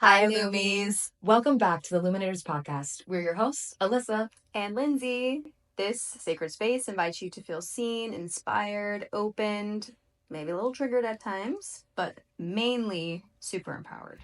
Hi, Loomies. Welcome back to the Luminators Podcast. We're your hosts, Alyssa and Lindsay. This sacred space invites you to feel seen, inspired, opened, maybe a little triggered at times, but mainly super empowered.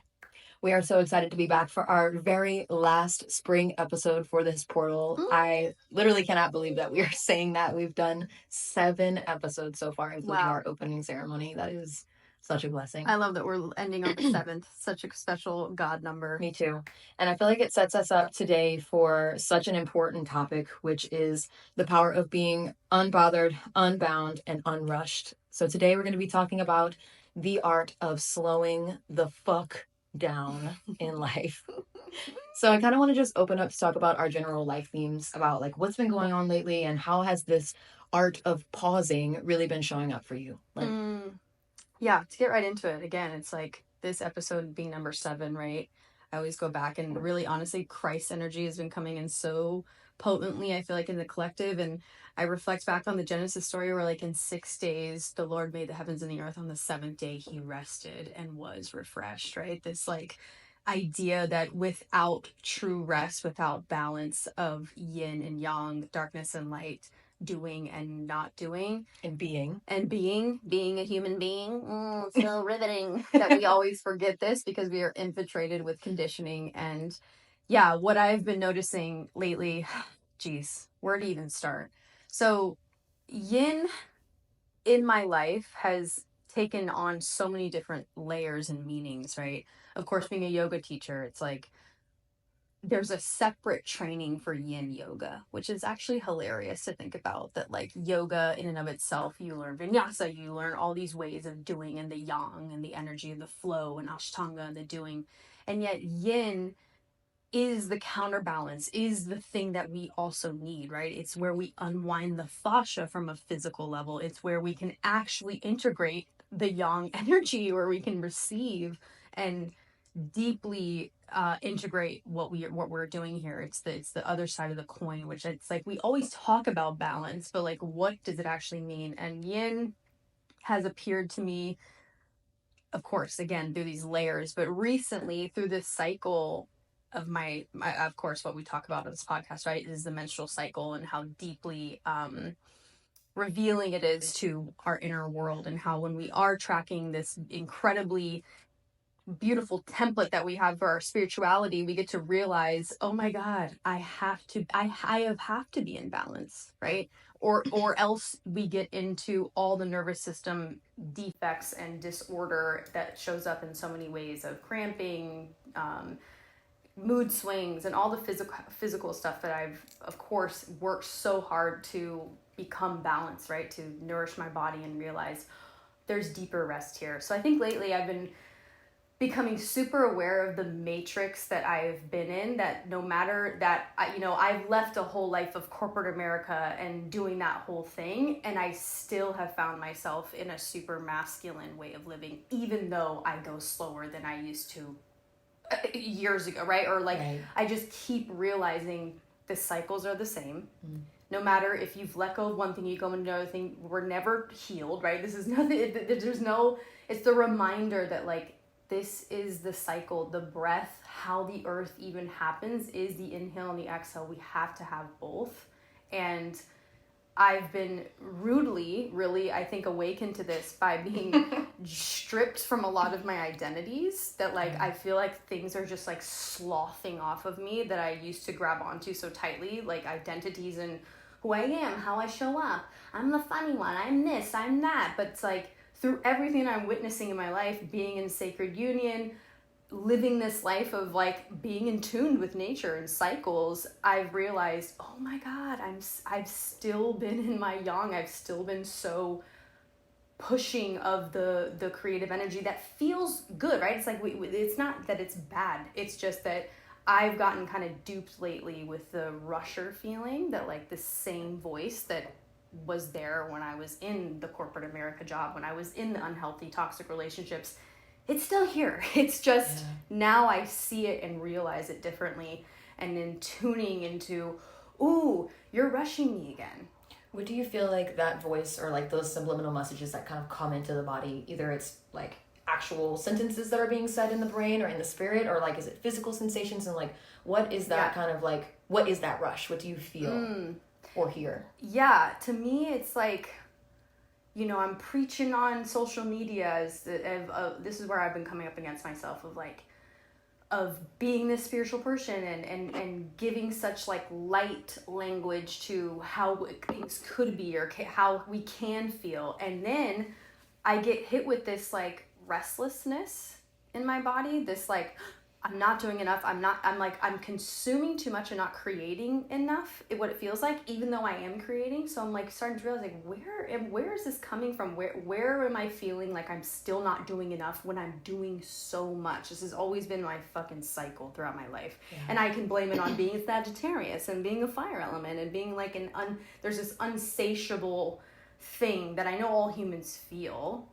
We are so excited to be back for our very last spring episode for this portal. I literally cannot believe that we are saying that. We've done 7 episodes so far, including our opening ceremony. That is such a blessing. I love that we're ending on the 7th. Such a special God number. Me too. And I feel like it sets us up today for such an important topic, which is the power of being unbothered, unbound, and unrushed. So today we're going to be talking about the art of slowing the fuck down in life. So I kind of want to just open up to talk about our general life themes, about like what's been going on lately and how has this art of pausing really been showing up for you? Yeah, to get right into it, again, it's like this episode being number 7, right? I always go back and really honestly, Christ energy has been coming in so potently, I feel like, in the collective. And I reflect back on the Genesis story where like in 6 days, the Lord made the heavens and the earth. On the 7th day, he rested and was refreshed, right? This like idea that without true rest, without balance of yin and yang, darkness and light, doing and not doing, and being a human being, so riveting that we always forget this because we are infiltrated with conditioning. And yeah, what I've been noticing lately, geez, where to even start? So yin in my life has taken on so many different layers and meanings, right? Of course, being a yoga teacher, it's like there's a separate training for yin yoga, which is actually hilarious to think about. That like yoga in and of itself, you learn vinyasa, you learn all these ways of doing, and the yang and the energy of the flow, and ashtanga and the doing. And yet yin is the counterbalance, is the thing that we also need, right? It's where we unwind the fascia from a physical level. It's where we can actually integrate the yang energy, where we can receive and deeply integrate what we're doing here. It's the other side of the coin, which it's like we always talk about balance, but like what does it actually mean? And yin has appeared to me, of course, again through these layers, but recently through this cycle of my of course what we talk about on this podcast, right, is the menstrual cycle and how deeply revealing it is to our inner world, and how when we are tracking this incredibly beautiful template that we have for our spirituality, we get to realize, oh my God, I have to be in balance, right? Or else we get into all the nervous system defects and disorder that shows up in so many ways of cramping, mood swings, and all the physical stuff that I've, of course, worked so hard to become balanced, right? To nourish my body and realize there's deeper rest here. So I think lately I've been becoming super aware of the matrix that I've been in, that no matter that, I've left a whole life of corporate America and doing that whole thing, and I still have found myself in a super masculine way of living, even though I go slower than I used to years ago, right? Or like, right. I just keep realizing the cycles are the same. No matter if you've let go of one thing, you go into another thing, we're never healed, right? This is nothing, it's the reminder that like, this is the cycle, the breath, how the earth even happens is the inhale and the exhale. We have to have both. And I've been rudely, really, I think, awakened to this by being stripped from a lot of my identities, that like, I feel like things are just like sloughing off of me that I used to grab onto so tightly, like identities and who I am, how I show up. I'm the funny one, I'm this, I'm that. But it's like, through everything I'm witnessing in my life, being in sacred union, living this life of like being in tune with nature and cycles, I've realized, oh my God, I've still been in my yang. I've still been so pushing of the creative energy that feels good, right? It's like it's not that it's bad. It's just that I've gotten kind of duped lately with the rusher feeling, that like the same voice that was there when I was in the corporate America job, when I was in the unhealthy, toxic relationships, it's still here. It's just now I see it and realize it differently, and in tuning into, ooh, you're rushing me again. What do you feel like that voice, or like those subliminal messages that kind of come into the body, either it's like actual sentences that are being said in the brain or in the spirit, or like is it physical sensations, and like what is that kind of like, what is that rush? What do you feel or hear? Yeah, to me it's like, you know, I'm preaching on social media this is where I've been coming up against myself of being this spiritual person and giving such like light language to how things could be or how we can feel. And then I get hit with this like restlessness in my body, this like, I'm not doing enough. I'm consuming too much and not creating enough, what it feels like, even though I am creating. So I'm like starting to realize like, where is this coming from? Where am I feeling like I'm still not doing enough when I'm doing so much? This has always been my fucking cycle throughout my life. Yeah. And I can blame it on being a Sagittarius and being a fire element and being like there's this unsatiable thing that I know all humans feel.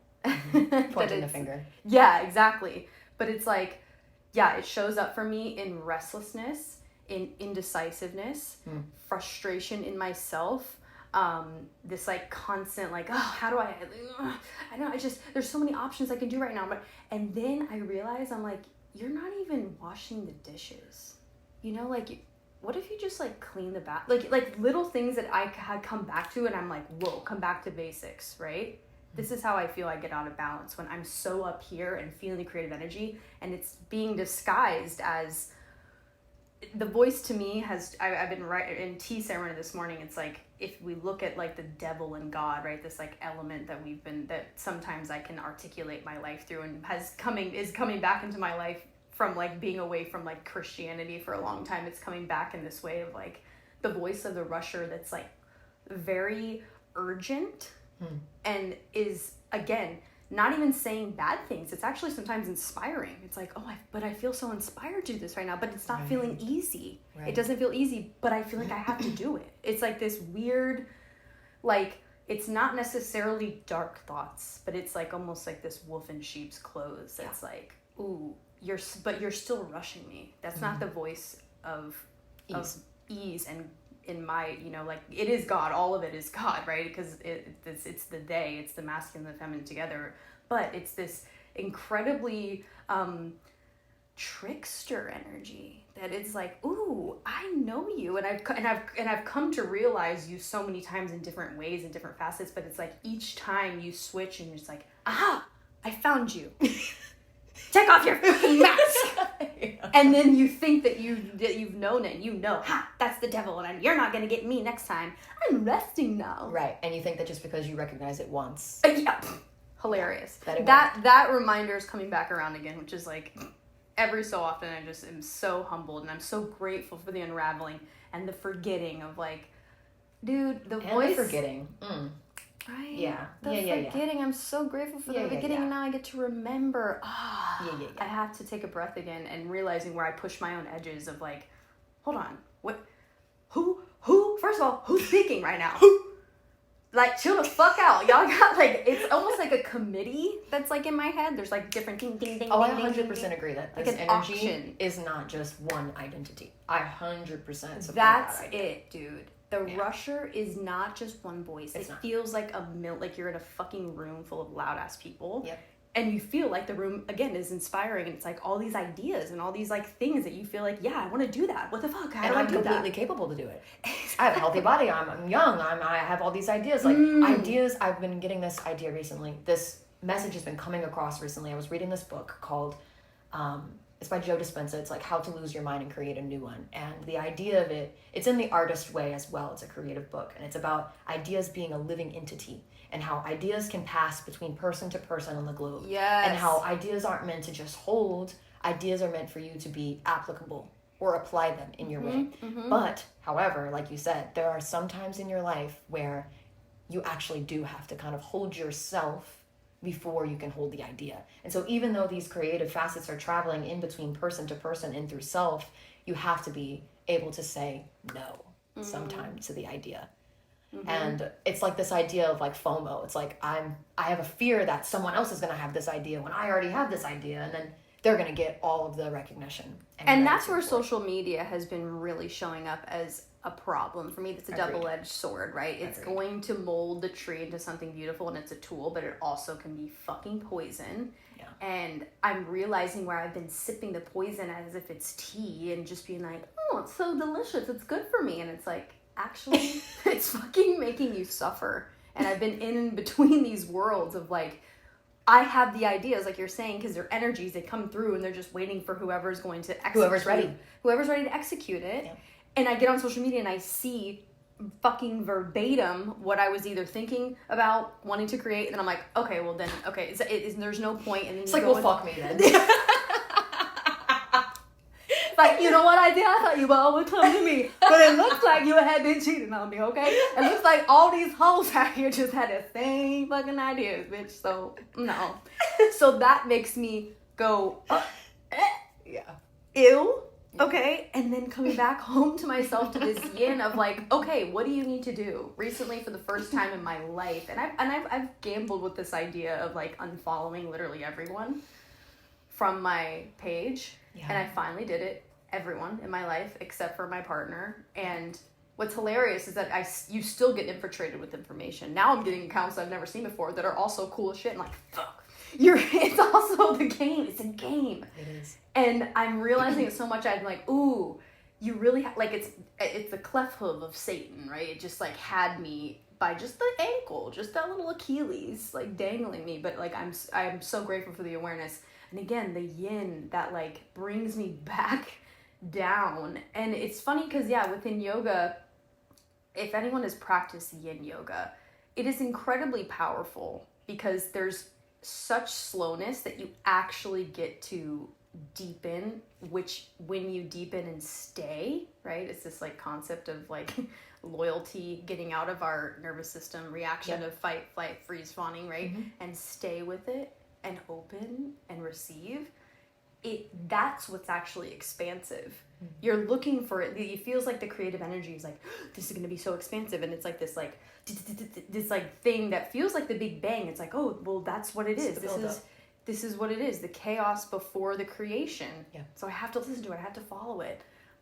Pointing the finger. Yeah, exactly. But it's like, yeah, it shows up for me in restlessness, in indecisiveness, frustration in myself, this like constant like, oh, how do I know, there's so many options I can do right now. And then I realize I'm like, you're not even washing the dishes. You know, like, what if you just like clean the bath? Like little things that I had come back to and I'm like, whoa, come back to basics, right? This is how I feel I get out of balance, when I'm so up here and feeling the creative energy and it's being disguised as the voice. To me I've been right in tea ceremony this morning. It's like, if we look at like the devil and God, right? This like element that sometimes I can articulate my life through and is coming back into my life from like being away from like Christianity for a long time. It's coming back in this way of like the voice of the rusher that's like very urgent. And is, again, not even saying bad things. It's actually sometimes inspiring. It's like, but I feel so inspired to do this right now, but it's not feeling easy. Right. It doesn't feel easy, but I feel like I have to do it. It's like this weird, like, it's not necessarily dark thoughts, but it's like almost like this wolf in sheep's clothes. That's like, ooh, you're still rushing me. That's not the voice of ease and in my, you know, like, it is God. All of it is God, right? Because it's the they, it's the masculine and the feminine together. But it's this incredibly trickster energy that it's like, ooh, I know you, and I've come to realize you so many times in different ways, in different facets. But it's like each time you switch, and it's like, aha, I found you. Take off your fucking mask. And then you think that you've known it. You know, that's the devil, and you're not going to get me next time. I'm resting now. Right. And you think that just because you recognize it once. Yeah. Hilarious. That reminder is coming back around again, which is like every so often I just am so humbled, and I'm so grateful for the unraveling and the forgetting of like, dude, the voice. The forgetting. Right? Yeah. The forgetting. I'm so grateful for the forgetting, and now I get to remember. I have to take a breath again, and realizing where I push my own edges of like, hold on, what? Who? First of all, who's speaking right now? Like, chill the fuck out. Y'all got like, it's almost like a committee that's like in my head. There's like different ding, ding, ding. Oh, ding, I 100% agree that like this an energy auction is not just one identity. I 100% support That's that it, dude. The rusher is not just one voice. It feels like like you're in a fucking room full of loud ass people. Yep. And you feel like the room, again, is inspiring. And it's like all these ideas and all these like things that you feel like, yeah, I want to do that. What the fuck? How do I do that? I'm completely capable to do it. I have a healthy body. I'm young. I have all these ideas. Like ideas. I've been getting this idea recently. This message has been coming across recently. I was reading this book called, it's by Joe Dispenza. It's like How to Lose Your Mind and Create a New One. And the idea of it, it's in the artist way as well. It's a creative book. And it's about ideas being a living entity and how ideas can pass between person to person on the globe. Yes. And how ideas aren't meant to just hold. Ideas are meant for you to be applicable or apply them in your way. Mm-hmm. But, however, like you said, there are some times in your life where you actually do have to kind of hold yourself before you can hold the idea. And so even though these creative facets are traveling in between person to person and through self, you have to be able to say no sometimes to the idea. Mm-hmm. And it's like this idea of like FOMO. It's like I have a fear that someone else is going to have this idea when I already have this idea, and then they're going to get all of the recognition. And that's where social media has been really showing up as a problem for me. It's a double-edged sword, right? It's going to mold the tree into something beautiful, and it's a tool, but it also can be fucking poison. Yeah. And I'm realizing where I've been sipping the poison as if it's tea and just being like, oh, it's so delicious, it's good for me. And it's like, actually, it's fucking making you suffer. And I've been in between these worlds of like, I have the ideas, like you're saying, because they're energies, they come through and they're just waiting for whoever's going to execute. Whoever's ready to execute it. Yeah. And I get on social media and I see fucking verbatim what I was either thinking about wanting to create, and then I'm like, okay, well then, okay, there's no point. And then it's like, well, fuck me then. Like, you know what I did? I thought you all would come to me, but it looks like you had been cheating on me, okay? It looks like all these hoes out here just had the same fucking ideas, bitch. So, no. So that makes me go, yeah. Ew. Okay, and then coming back home to myself to this yin of like, okay, what do you need to do? Recently, for the first time in my life, and I've gambled with this idea of like unfollowing literally everyone from my page, and I finally did it. Everyone in my life except for my partner. And what's hilarious is that you still get infiltrated with information. Now I'm getting accounts I've never seen before that are also cool as shit. I'm like, fuck. It's also the game. It's a game. It is. And I'm realizing it so much. I'm like, ooh, you really like it's the cleft hoof of Satan, right? It just like had me by just the ankle, just that little Achilles, like dangling me. But like I'm so grateful for the awareness. And again, the yin that like brings me back down. And it's funny because within yoga, if anyone has practiced yin yoga, it is incredibly powerful because there's such slowness that you actually get to deepen, which when you deepen and stay, right, it's this like concept of like loyalty, getting out of our nervous system reaction of fight, flight, freeze, fawning, right, and stay with it and open and receive it. That's what's actually expansive. You're looking for it. It feels like the creative energy is like, this is going to be so expansive, and it's like this thing that feels like the Big Bang. It's like, oh, well, that's what it is. This is what it is. The chaos before the creation. Yeah. So I have to listen to it. I have to follow it.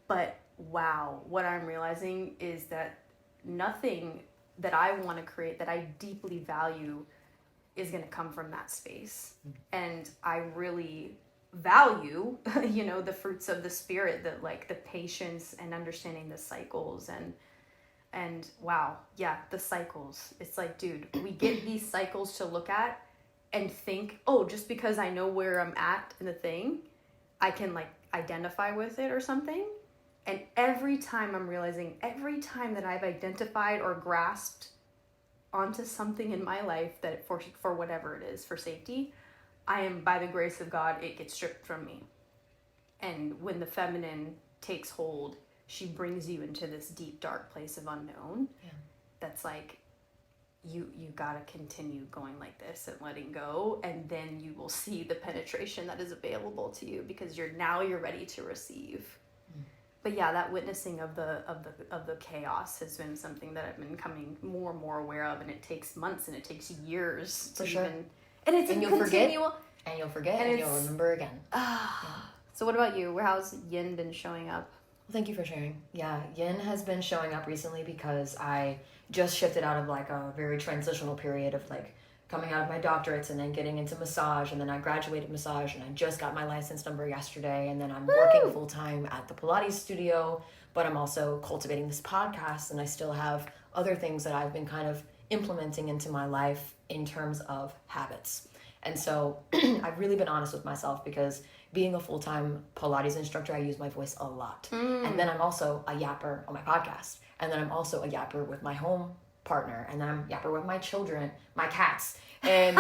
But wow, what I'm realizing is that nothing that I want to create that I deeply value is going to come from that space. And I really value, the fruits of the spirit, that like the patience and understanding the cycles and wow, the cycles. It's like, dude, we get these cycles to look at and think, oh, just because I know where I'm at in the thing, I can like identify with it or something. And every time I'm realizing, every time that I've identified or grasped onto something in my life that for whatever it is, for safety, I am, by the grace of God, it gets stripped from me. And when the feminine takes hold, she brings you into this deep, dark place of unknown. Yeah. That's like, you gotta continue going like this and letting go, and then you will see the penetration that is available to you because you're ready to receive. But that witnessing of the chaos has been something that I've been becoming more and more aware of, and it takes months and it takes years to even. And it's you'll continual. And you'll forget, and you'll remember again. So what about you? How's yin been showing up? Well, thank you for sharing. Yeah, yin has been showing up recently because I just shifted out of like a very transitional period of like coming out of my doctorates and then getting into massage, and then I graduated massage and I just got my license number yesterday, and then I'm working full-time at the Pilates studio, but I'm also cultivating this podcast, and I still have other things that I've been kind of implementing into my life in terms of habits. And so I've really been honest with myself because being a full-time Pilates instructor, I use my voice a lot. And then I'm also a yapper on my podcast. And then I'm also a yapper with my home partner. And then I'm yapper with my children, my cats. And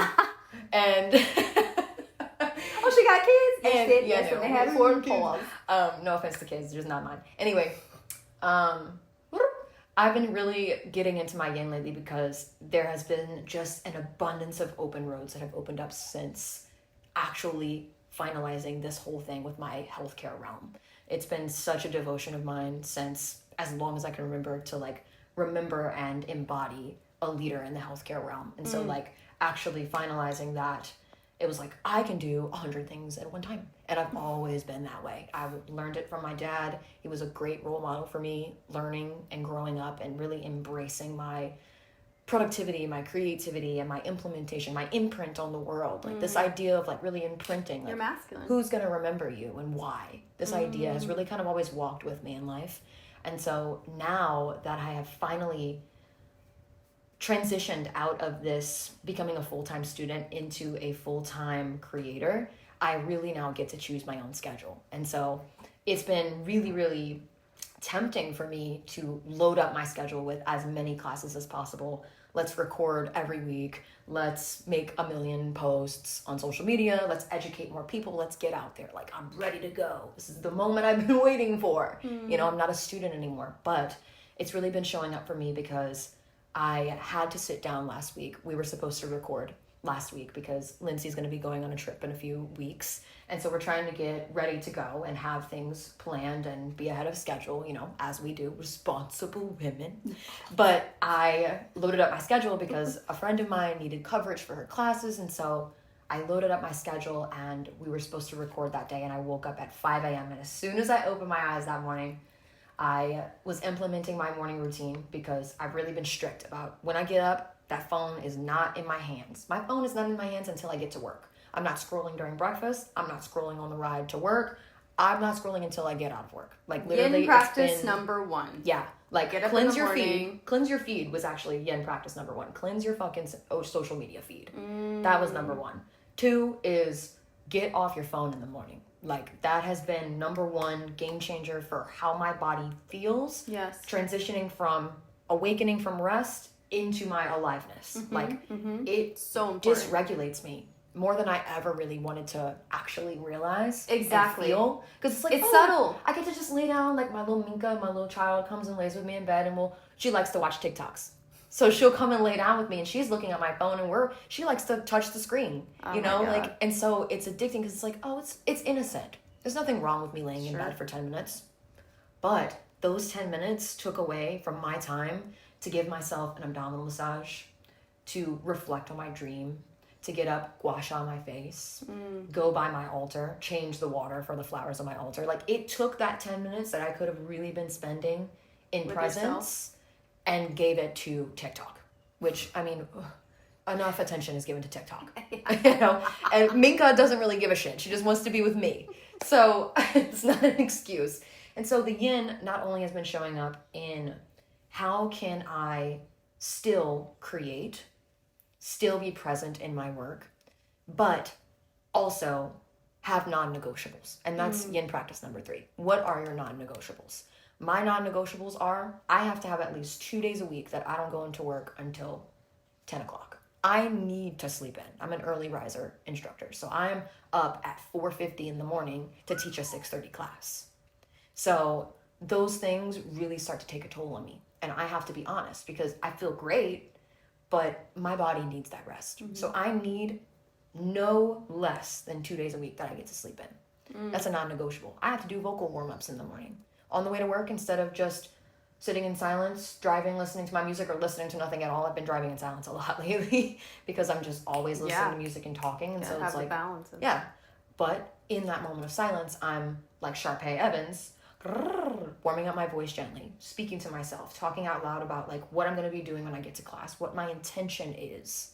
and oh, she got kids? And, yes, and they had 4 paws. No offense to kids, just not mine. Anyway, I've been really getting into my yin lately because there has been just an abundance of open roads that have opened up since actually finalizing this whole thing with my healthcare realm. It's been such a devotion of mine since as long as I can remember to like remember and embody a leader in the healthcare realm. And so like actually finalizing that, it was like, I can do 100 things at one time. And I've always been that way. I learned it from my dad. He was a great role model for me, learning and growing up and really embracing my productivity, my creativity, and my implementation, my imprint on the world. Like this idea of like really imprinting. Like, you're masculine. Who's going to remember you and why? This idea has really kind of always walked with me in life. And so now that I have finally transitioned out of this becoming a full-time student into a full-time creator, I really now get to choose my own schedule. And so it's been really, really tempting for me to load up my schedule with as many classes as possible. Let's record every week. Let's make 1 million posts on social media. Let's educate more people. Let's get out there. Like, I'm ready to go. This is the moment I've been waiting for. You know, I'm not a student anymore, but it's really been showing up for me because I had to sit down last week. We were supposed to record last week because Lindsay's going to be going on a trip in a few weeks. And so we're trying to get ready to go and have things planned and be ahead of schedule, you know, as we do, responsible women. But I loaded up my schedule because a friend of mine needed coverage for her classes. And so I loaded up my schedule and we were supposed to record that day. And I woke up at 5 a.m. And as soon as I opened my eyes that morning, I was implementing my morning routine because I've really been strict about when I get up, that phone is not in my hands. My phone is not in my hands until I get to work. I'm not scrolling during breakfast. I'm not scrolling on the ride to work. I'm not scrolling until I get out of work. Like literally, yin practice number 1. Yeah, like get up cleanse in the your morning. feed. Cleanse your feed was actually yin practice number 1. Cleanse your fucking social media feed. That was number 1. 2 is get off your phone in the morning. Like that has been number 1 game changer for how my body feels. Yes. Transitioning from awakening from rest into my aliveness. It so important. dysregulates me more than I ever really wanted to actually realize. Exactly. Because it's like, it's subtle. I get to just lay down, like my little Minka, my little child comes and lays with me in bed and she likes to watch TikToks. So she'll come and lay down with me and she's looking at my phone and she likes to touch the screen, you know, like, and so it's addicting because it's like, oh, it's innocent. There's nothing wrong with me laying in bed for 10 minutes. But those 10 minutes took away from my time to give myself an abdominal massage, to reflect on my dream, to get up, gua sha my face, go by my altar, change the water for the flowers on my altar. Like it took that 10 minutes that I could have really been spending in presence and gave it to TikTok, which I mean, enough attention is given to TikTok, you know, and Minka doesn't really give a shit. She just wants to be with me. So it's not an excuse. And so the yin not only has been showing up in how can I still create, still be present in my work, but also have non-negotiables. And that's yin practice number 3. What are your non-negotiables? My non-negotiables are I have to have at least 2 days a week that I don't go into work until 10 o'clock. I need to sleep in. I'm an early riser instructor. So I'm up at 4:50 in the morning to teach a 6:30 class. So those things really start to take a toll on me. And I have to be honest because I feel great, but my body needs that rest. So I need no less than 2 days a week that I get to sleep in. That's a non-negotiable. I have to do vocal warm-ups in the morning. On the way to work, instead of just sitting in silence, driving, listening to my music, or listening to nothing at all. I've been driving in silence a lot lately because I'm just always listening to music and talking. And so it's like, balance. But in that moment of silence, I'm like Sharpay Evans, warming up my voice gently, speaking to myself, talking out loud about like what I'm going to be doing when I get to class, what my intention is.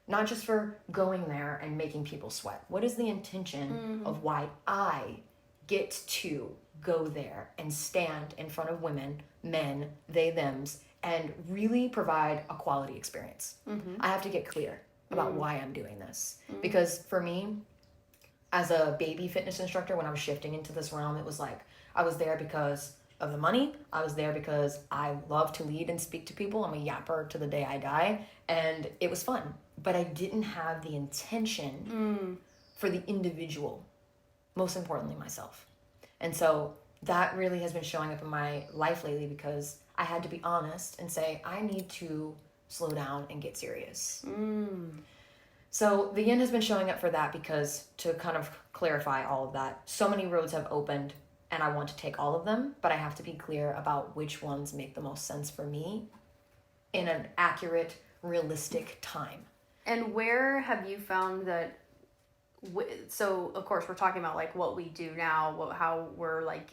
Not just for going there and making people sweat. What is the intention of why I get to go there and stand in front of women, men, they, thems, and really provide a quality experience? I have to get clear about why I'm doing this. Because for me, as a baby fitness instructor, when I was shifting into this realm, it was like, I was there because of the money. I was there because I love to lead and speak to people. I'm a yapper to the day I die. And it was fun. But I didn't have the intention for the individual, most importantly, myself. And so that really has been showing up in my life lately because I had to be honest and say, I need to slow down and get serious. So the yin has been showing up for that because to kind of clarify all of that, so many roads have opened and I want to take all of them, but I have to be clear about which ones make the most sense for me in an accurate, realistic time. And where have you found that, so of course we're talking about like what we do now, how we're like,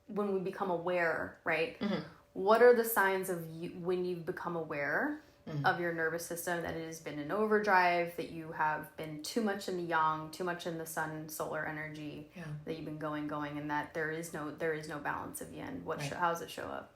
when we become aware, right? What are the signs of you when you've become aware of your nervous system, that it has been an overdrive, that you have been too much in the yang, too much in the sun solar energy, that you've been going, and that there is no balance of yin. How does it show up?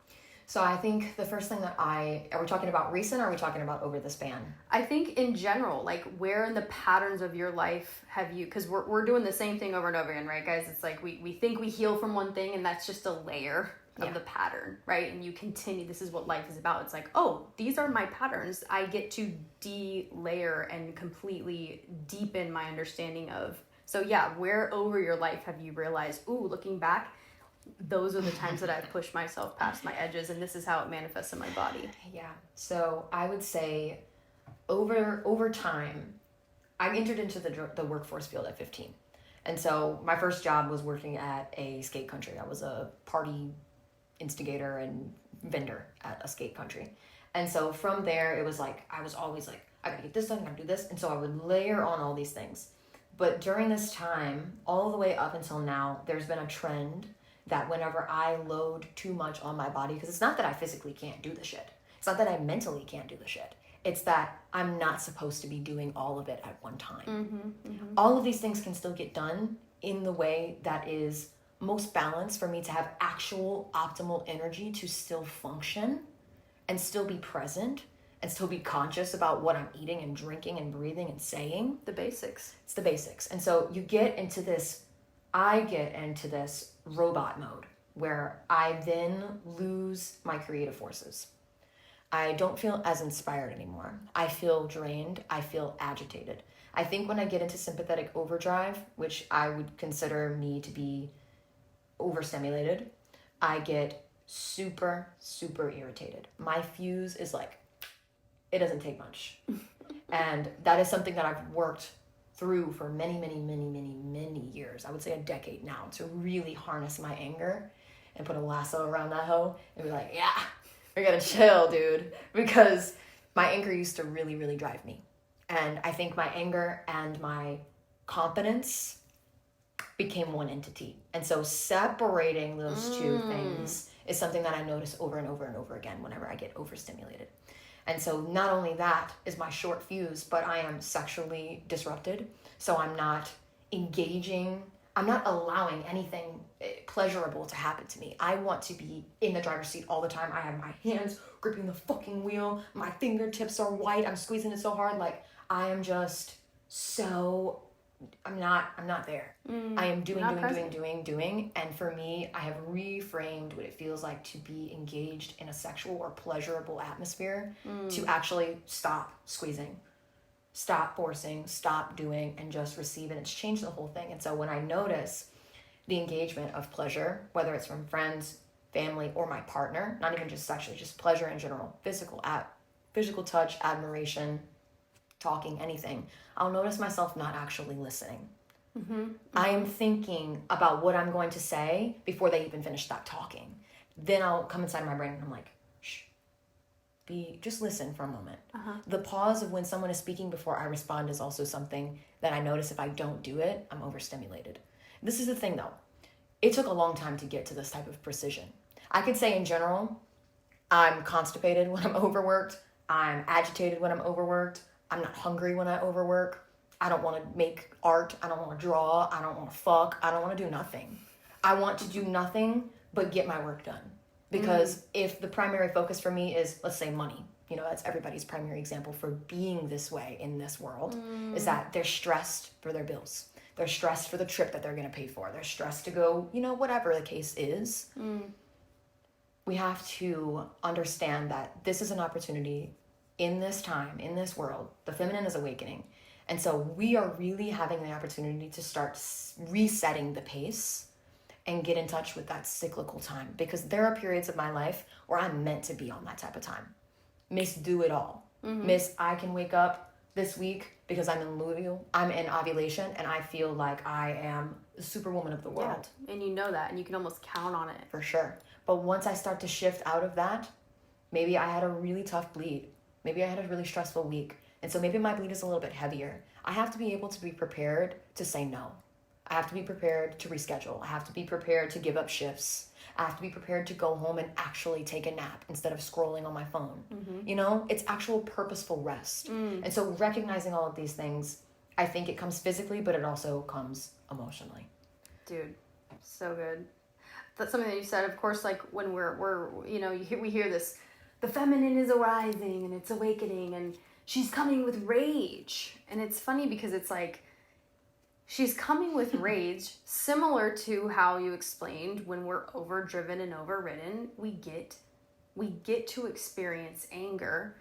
So I think the first thing are we talking about recent, or are we talking about over the span? I think in general, like where in the patterns of your life have you, because we're doing the same thing over and over again, right, guys? It's like we think we heal from one thing, and that's just a layer of the pattern, right? And you continue, this is what life is about. It's like, oh, these are my patterns. I get to de-layer and completely deepen my understanding of. So yeah, where over your life have you realized, ooh, looking back, those are the times that I've pushed myself past my edges, and this is how it manifests in my body. Yeah. So I would say over time, I entered into the workforce field at 15. And so my first job was working at a skate country. I was a party instigator and vendor at a skate country. And so from there, it was like, I was always like, I gotta get this done, I gotta do this. And so I would layer on all these things. But during this time, all the way up until now, there's been a trend that whenever I load too much on my body, because it's not that I physically can't do the shit. It's not that I mentally can't do the shit. It's that I'm not supposed to be doing all of it at one time. All of these things can still get done in the way that is most balanced for me to have actual optimal energy to still function and still be present and still be conscious about what I'm eating and drinking and breathing and saying. The basics. It's the basics. And so I get into this robot mode where I then lose my creative forces. I don't feel as inspired anymore. I feel drained. I feel agitated. I think when I get into sympathetic overdrive, which I would consider me to be overstimulated, I get super, super irritated. My fuse is like, it doesn't take much. And that is something that I've worked through for many, many, many, many, many years. I would say a decade now, to really harness my anger and put a lasso around that hoe and be like, yeah, we're gonna chill, dude. Because my anger used to really, really drive me. And I think my anger and my confidence became one entity. And so separating those two things is something that I notice over and over and over again whenever I get overstimulated. And so not only that is my short fuse, but I am sexually disrupted. So I'm not engaging, I'm not allowing anything pleasurable to happen to me. I want to be in the driver's seat all the time. I have my hands gripping the fucking wheel. My fingertips are white. I'm squeezing it so hard. Like I am just so, I'm not there. I am doing. And for me, I have reframed what it feels like to be engaged in a sexual or pleasurable atmosphere, to actually stop squeezing, stop forcing, stop doing, and just receive. And it's changed the whole thing. And so when I notice the engagement of pleasure, whether it's from friends, family, or my partner, not even just sexually, just pleasure in general, physical touch, admiration, talking, anything, I'll notice myself not actually listening. I am thinking about what I'm going to say before they even finish that talking. Then I'll come inside my brain and I'm like, shh, just listen for a moment. The pause of when someone is speaking before I respond is also something that I notice if I don't do it, I'm overstimulated. This is the thing though. It took a long time to get to this type of precision. I could say in general, I'm constipated when I'm overworked. I'm agitated when I'm overworked. I'm not hungry when I overwork. I don't want to make art. I don't want to draw. I don't want to fuck. I don't want to do nothing. I want to do nothing but get my work done. Because if the primary focus for me is, let's say, money, that's everybody's primary example for being this way in this world, is that they're stressed for their bills. They're stressed for the trip that they're going to pay for. They're stressed to go, whatever the case is. We have to understand that this is an opportunity in this time, in this world. The feminine is awakening. And so we are really having the opportunity to start resetting the pace and get in touch with that cyclical time. Because there are periods of my life where I'm meant to be on that type of time. Miss do it all. Miss, I can wake up this week because I'm in luteal, I'm in ovulation, and I feel like I am the superwoman of the world. Yeah. And you know that, and you can almost count on it. For sure. But once I start to shift out of that, maybe I had a really tough bleed. Maybe I had a really stressful week. And so maybe my bleed is a little bit heavier. I have to be able to be prepared to say no. I have to be prepared to reschedule. I have to be prepared to give up shifts. I have to be prepared to go home and actually take a nap instead of scrolling on my phone. You know, it's actual purposeful rest. And so recognizing all of these things, I think it comes physically, but it also comes emotionally. Dude, so good. That's something that you said, of course, like when we're you know, we hear this, the feminine is arising and it's awakening and she's coming with rage. And it's funny because it's like, she's coming with rage, similar to how you explained when we're overdriven and overridden, we get to experience anger.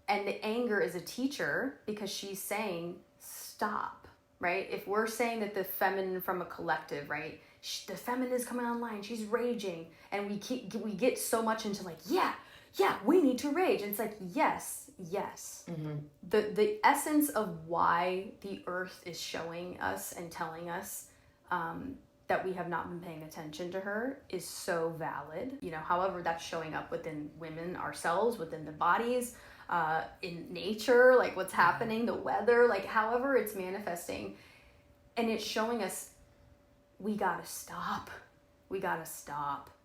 And the anger is a teacher because she's saying, stop, right? If we're saying that the feminine from a collective, right? The feminine is coming online, she's raging. And we get so much into like, yeah, we need to rage. And it's like, yes. The essence of why the earth is showing us and telling us that we have not been paying attention to her is so valid. You know, however that's showing up within women ourselves, within the bodies, in nature, like what's happening, the weather, like however it's manifesting. And it's showing us we gotta stop.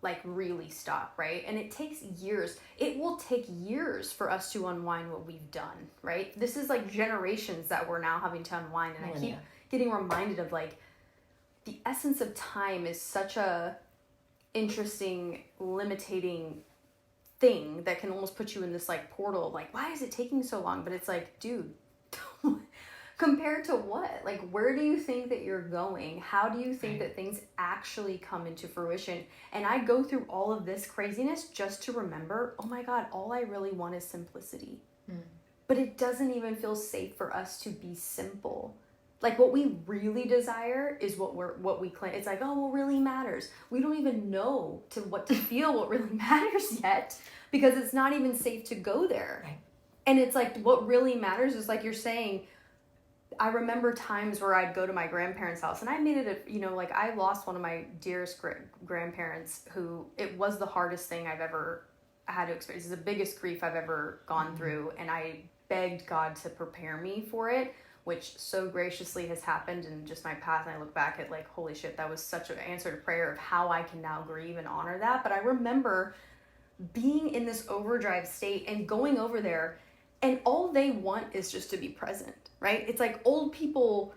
Like really stop, right? And it takes years. It will take years for us to unwind what we've done, right? This is like generations that we're now having to unwind. And I keep getting reminded of like, the essence of time is such a interesting, limiting thing that can almost put you in this like portal of like, why is it taking so long? But it's like, dude, compared to what? Like, where do you think that you're going? How do you think that things actually come into fruition? And I go through all of this craziness just to remember, oh my God, all I really want is simplicity. But it doesn't even feel safe for us to be simple. Like what we really desire is what we claim. It's like, oh, what really matters? We don't even know what to feel what really matters yet because it's not even safe to go there. Right. And it's like, what really matters is like you're saying, I remember times where I'd go to my grandparents' house and I made it like I lost one of my dearest grandparents who it was the hardest thing I've ever had to experience. It's the biggest grief I've ever gone through. And I begged God to prepare me for it, which so graciously has happened in just my path. And I look back at like, holy shit, that was such an answer to prayer of how I can now grieve and honor that. But I remember being in this overdrive state and going over there and all they want is just to be present, right? It's like old people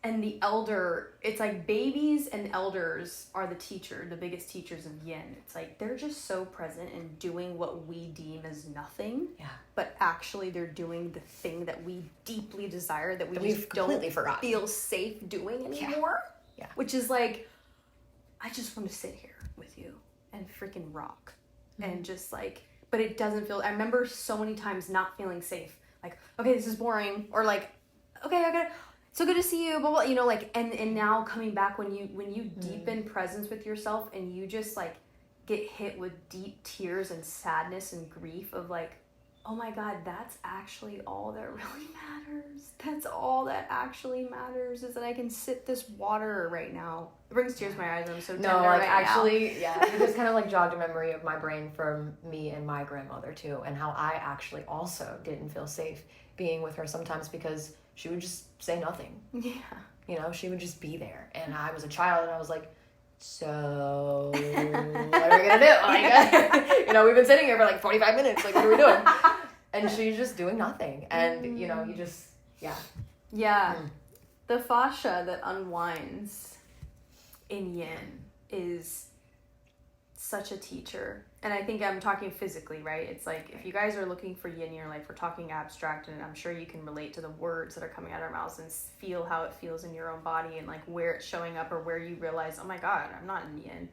and the elder, it's like babies and elders are the biggest teachers of yin. It's like they're just so present and doing what we deem as nothing. Yeah. But actually they're doing the thing that we deeply desire that we just don't feel safe doing anymore. Yeah. Which is like, I just want to sit here with you and freaking rock. And just like, but it doesn't feel, I remember so many times not feeling safe. Like, okay, this is boring. Or like, okay, I got so good to see you, blah, blah, you know, like, and now coming back when you deepen presence with yourself and you just like get hit with deep tears and sadness and grief of like, oh my God, that's actually all that really matters. That's all that actually matters is that I can sip this water right now. It brings tears to my eyes. I'm so tender right actually, now. Yeah, it just kind of like jogged a memory of my brain from me and my grandmother too, and how I actually also didn't feel safe being with her sometimes because she would just say nothing. Yeah. You know, she would just be there. And I was a child and I was like, so what are we going to do? Like, you know, we've been sitting here for like 45 minutes. Like, what are we doing? And she's just doing nothing. And, you know, you just, Yeah. The fascia that unwinds in yin is such a teacher. And I think I'm talking physically, right? It's like if you guys are looking for yin in your life, we're talking abstract, and I'm sure you can relate to the words that are coming out of our mouths and feel how it feels in your own body and like where it's showing up or where you realize, oh my God, I'm not in yin.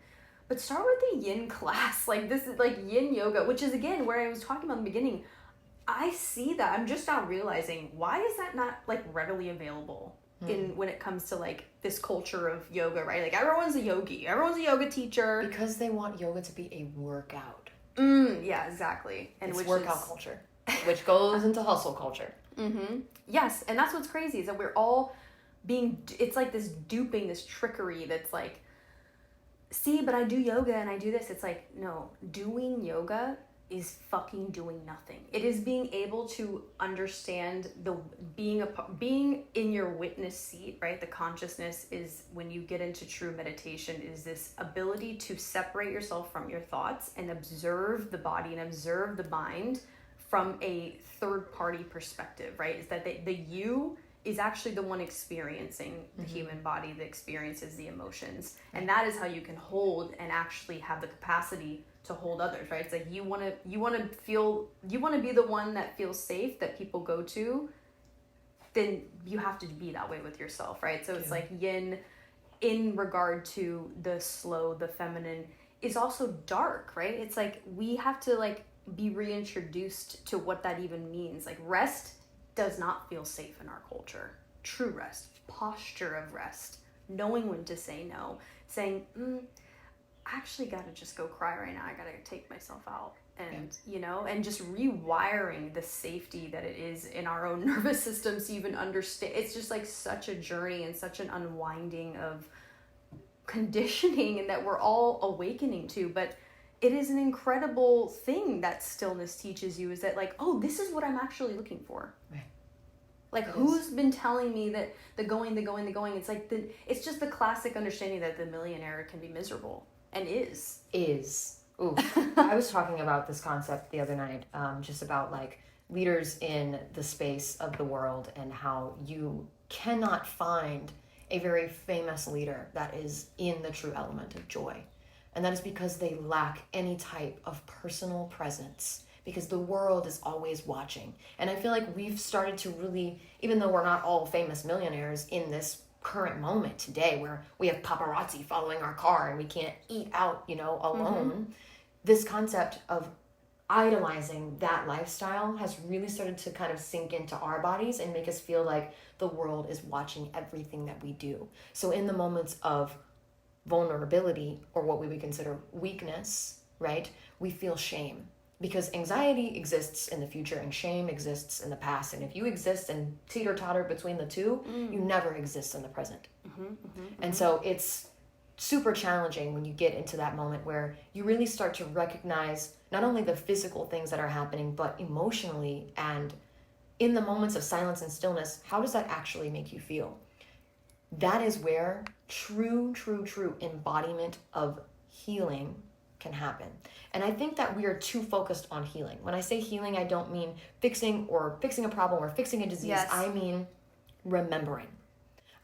But start with the yin class. Like this is like yin yoga, which is again where I was talking about in the beginning. I see that. I'm just now realizing, why is that not like readily available in when it comes to like this culture of yoga, right? Like everyone's a yogi, everyone's a yoga teacher. Because they want yoga to be a workout. Yeah, exactly. And it's workout culture, which goes into hustle culture. Yes, and that's what's crazy is that we're all it's like this duping, this trickery that's like, see, but I do yoga and I do this. It's like, no, doing yoga is fucking doing nothing. It is being able to understand being in your witness seat, right? The consciousness is, when you get into true meditation, is this ability to separate yourself from your thoughts and observe the body and observe the mind from a third party perspective, right? Is that the you is actually the one experiencing the human body that experiences the emotions. And that is how you can hold and actually have the capacity to hold others, right? It's like you want to be the one that feels safe, that people go to, then you have to be that way with yourself, right? So it's like yin in regard to the slow, the feminine is also dark, right? It's like we have to like be reintroduced to what that even means. Like rest does not feel safe in our culture. True rest, posture of rest, knowing when to say no, saying, I actually gotta just go cry right now. I gotta take myself out. And, you know, and just rewiring the safety that it is in our own nervous systems to even understand. It's just like such a journey and such an unwinding of conditioning, and that we're all awakening to. But it is an incredible thing that stillness teaches you, is that like, oh, this is what I'm actually looking for. Right. Like, who's been telling me that the going, it's like, it's just the classic understanding that the millionaire can be miserable, and is. Ooh, I was talking about this concept the other night, just about like leaders in the space of the world, and how you cannot find a very famous leader that is in the true element of joy. And that is because they lack any type of personal presence, because the world is always watching. And I feel like we've started to really, even though we're not all famous millionaires in this current moment today, where we have paparazzi following our car and we can't eat out, you know, alone, this concept of idolizing that lifestyle has really started to kind of sink into our bodies and make us feel like the world is watching everything that we do. So in the moments of vulnerability, or what we would consider weakness, right, we feel shame, because anxiety exists in the future and shame exists in the past. And if you exist and teeter-totter between the two, you never exist in the present. And so it's super challenging when you get into that moment where you really start to recognize not only the physical things that are happening, but emotionally, and in the moments of silence and stillness, how does that actually make you feel? That is where true embodiment of healing can happen. And I think that we are too focused on healing. When I say healing, I don't mean fixing a problem or fixing a disease. Yes. I mean remembering.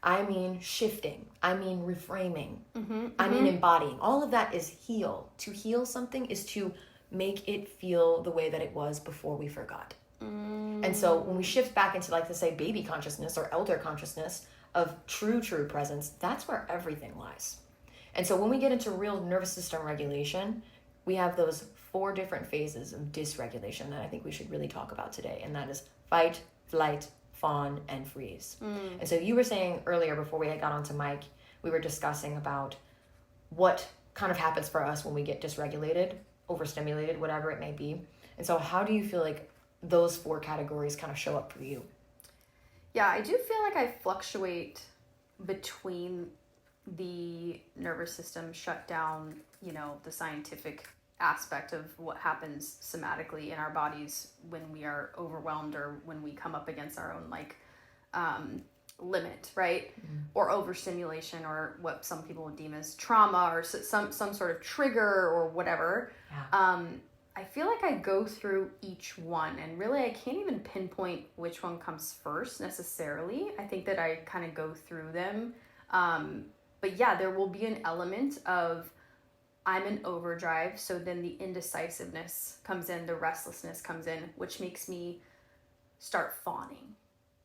I mean shifting. I mean reframing. I mean embodying. All of that is heal. To heal something is to make it feel the way that it was before we forgot. And so when we shift back into, like, to say, baby consciousness or elder consciousness of true presence, that's where everything lies. And so when we get into real nervous system regulation, we have those 4 different phases of dysregulation that I think we should really talk about today. And that is fight, flight, fawn, and freeze. And so you were saying earlier, before we got onto mic, we were discussing about what kind of happens for us when we get dysregulated, overstimulated, whatever it may be. And so how do you feel like those 4 categories kind of show up for you? Yeah, I do feel like I fluctuate between the nervous system shutdown, you know, the scientific aspect of what happens somatically in our bodies when we are overwhelmed, or when we come up against our own, like, limit, right? Or overstimulation, or what some people would deem as trauma, or some sort of trigger or whatever. I feel like I go through each one, and really I can't even pinpoint which one comes first necessarily. I think that I kind of go through them. But yeah, there will be an element of I'm in overdrive, so then the indecisiveness comes in, the restlessness comes in, which makes me start fawning.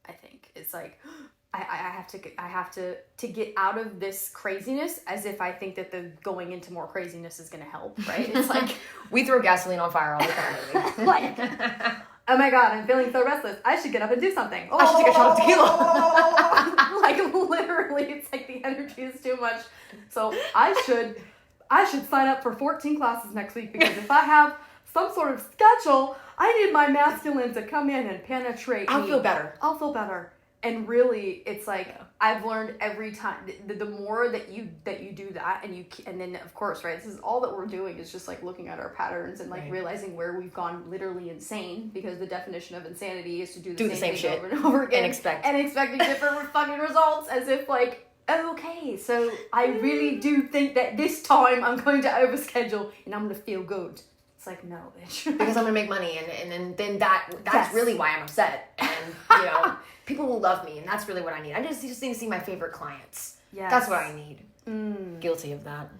I think it's like I have to get out of this craziness, as if I think that the going into more craziness is going to help, right? It's like we throw gasoline on fire all the time. Like, oh my God, I'm feeling so restless. I should get up and do something. I should take a shot of tequila. Like, literally, it's like the energy is too much. So I should sign up for 14 classes next week, because if I have some sort of schedule, I need my masculine to come in and penetrate me. I'll feel better. And really, it's like, I've learned every time, the more that you do that, and then of course, right, this is all that we're doing is just like looking at our patterns and like realizing where we've gone literally insane, because the definition of insanity is to do the same thing shit over and over again and expecting different fucking results, as if like, okay, so I really do think that this time I'm going to overschedule and I'm going to feel good. It's like, no, bitch. Because I'm going to make money, and then that's really why I'm upset. And, people will love me, and that's really what I need. I just need to see my favorite clients. Yes. That's what I need. Guilty of that.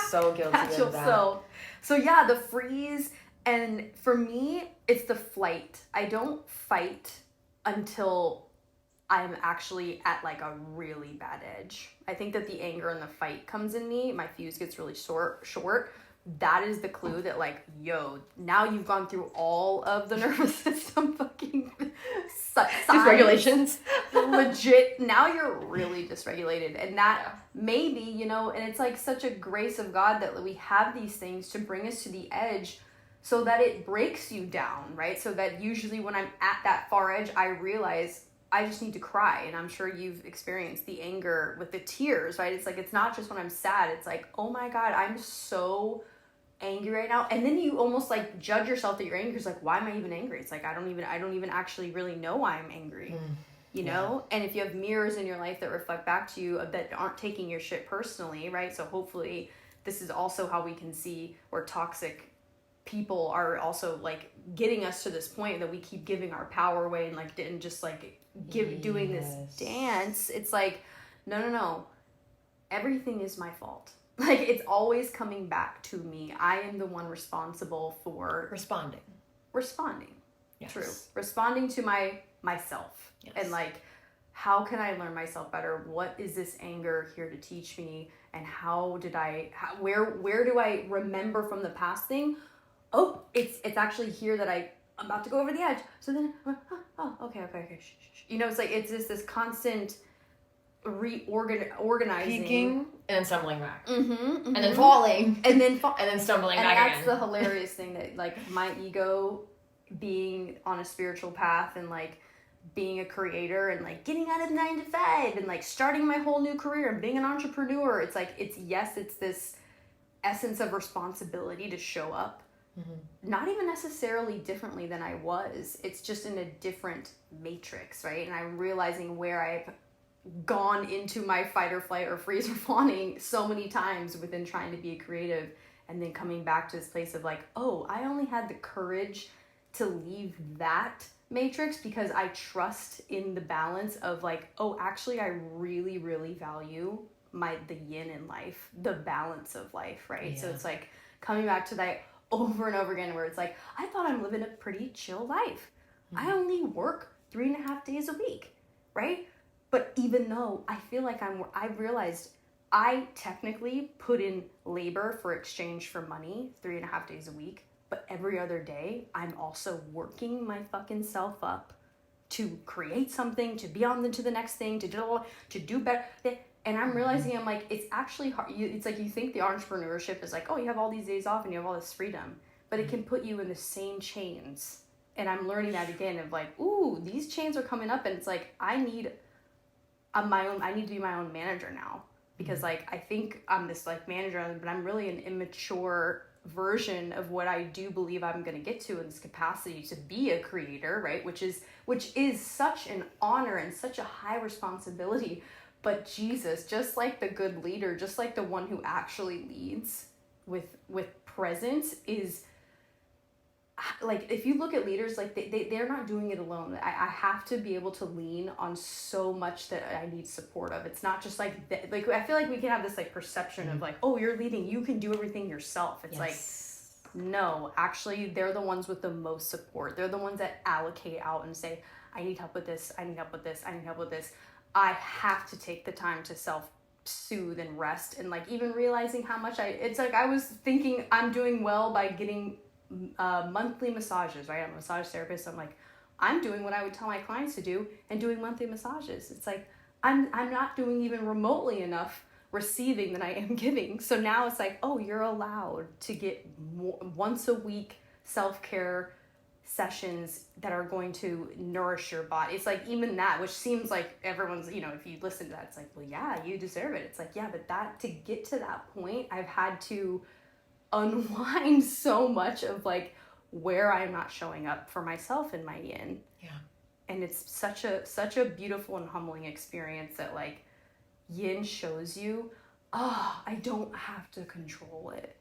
So guilty of that. So yeah, the freeze, and for me, it's the flight. I don't fight until I'm actually at like a really bad edge. I think that the anger and the fight comes in me. My fuse gets really short. That is the clue that like, yo, now you've gone through all of the nervous system fucking dysregulations. Legit. Now you're really dysregulated. And that maybe, and it's like such a grace of God that we have these things to bring us to the edge so that it breaks you down, right? So that usually when I'm at that far edge, I realize I just need to cry. And I'm sure you've experienced the anger with the tears, right? It's like, it's not just when I'm sad. It's like, oh my God, I'm so angry right now. And then you almost like judge yourself that you're angry. It's like, why am I even angry? It's like, I don't even actually really know why I'm angry, you know? And if you have mirrors in your life that reflect back to you that aren't taking your shit personally, right? So hopefully this is also how we can see where toxic people are also like getting us to this point that we keep giving our power away and like didn't just like doing this dance. It's like, no, everything is my fault. Like, it's always coming back to me. I am the one responsible for responding. Yes. True. Responding to myself. Yes. And like, how can I learn myself better? What is this anger here to teach me? And where do I remember from the past thing? Oh, it's actually here that I'm about to go over the edge. So then, okay. Shh. It's like, it's just this constant organizing, peeking, and then stumbling back, and then falling, and then stumbling and back that's again. The hilarious thing, that like my ego being on a spiritual path and like being a creator and like getting out of 9 to 5 and like starting my whole new career and being an entrepreneur. It's like, it's this essence of responsibility to show up, not even necessarily differently than I was. It's just in a different matrix, right? And I'm realizing where I've gone into my fight or flight or freeze or fawning so many times within trying to be a creative, and then coming back to this place of like, oh, I only had the courage to leave that matrix because I trust in the balance of like, oh, actually I really, really value the yin in life, the balance of life, right? Yeah. So it's like coming back to that over and over again, where it's like, I thought I'm living a pretty chill life. I only work 3.5 days a week, right? But even though I feel like I've realized I technically put in labor for exchange for money 3.5 days a week, but every other day I'm also working my fucking self up to create something, to be on to the next thing, to do better. And I'm realizing, I'm like, it's actually hard. It's like, you think the entrepreneurship is like, oh, you have all these days off and you have all this freedom, but it can put you in the same chains. And I'm learning that again of like, ooh, these chains are coming up, and it's like, I need to be my own manager now, because like, I think I'm this like manager, but I'm really an immature version of what I do believe I'm going to get to in this capacity to be a creator, right? Which is such an honor and such a high responsibility. But Jesus, just like the good leader, just like the one who actually leads with presence, is like, if you look at leaders, like they're not doing it alone. I have to be able to lean on so much that I need support of. It's not just like I feel like we can have this like perception of like, oh, you're leading, you can do everything yourself. It's like, no, actually they're the ones with the most support. They're the ones that allocate out and say, I need help with this, I need help with this, I need help with this. I have to take the time to self-soothe and rest, and like even realizing how much it's like, I was thinking I'm doing well by getting monthly massages, right? I'm a massage therapist. I'm like, I'm doing what I would tell my clients to do and doing monthly massages. It's like, I'm not doing even remotely enough receiving than I am giving. So now it's like, oh, you're allowed to get once a week self-care sessions that are going to nourish your body. It's like even that, which seems like everyone's, if you listen to that, it's like, well, yeah, you deserve it. It's like, yeah, but that, to get to that point, I've had to unwind so much of like where I'm not showing up for myself in my yin. Yeah. And it's such a beautiful and humbling experience that like yin shows you, I don't have to control it.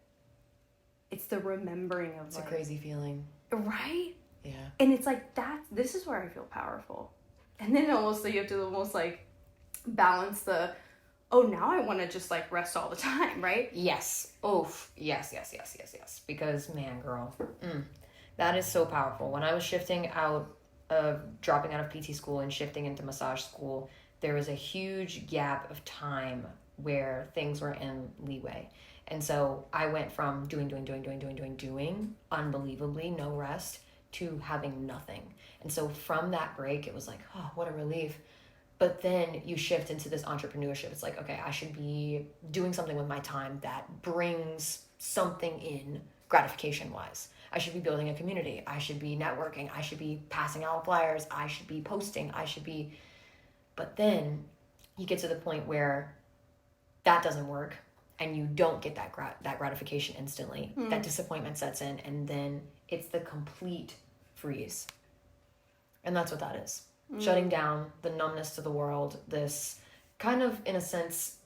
It's the remembering of it's a crazy feeling. Right? Yeah. And it's like this is where I feel powerful. And then almost you have to almost like balance the, now I want to just like rest all the time, right? Yes. Oof. Yes. Because man, girl, that is so powerful. When I was dropping out of PT school and shifting into massage school, there was a huge gap of time where things were in leeway. And so I went from doing, unbelievably, no rest, to having nothing. And so from that break, it was like, oh, what a relief. But then you shift into this entrepreneurship. It's like, okay, I should be doing something with my time that brings something in gratification-wise. I should be building a community. I should be networking. I should be passing out flyers. I should be posting. But then you get to the point where that doesn't work and you don't get that gratification instantly. That disappointment sets in, and then it's the complete freeze. And that's what that is. Shutting down, the numbness to the world, this kind of, in a sense,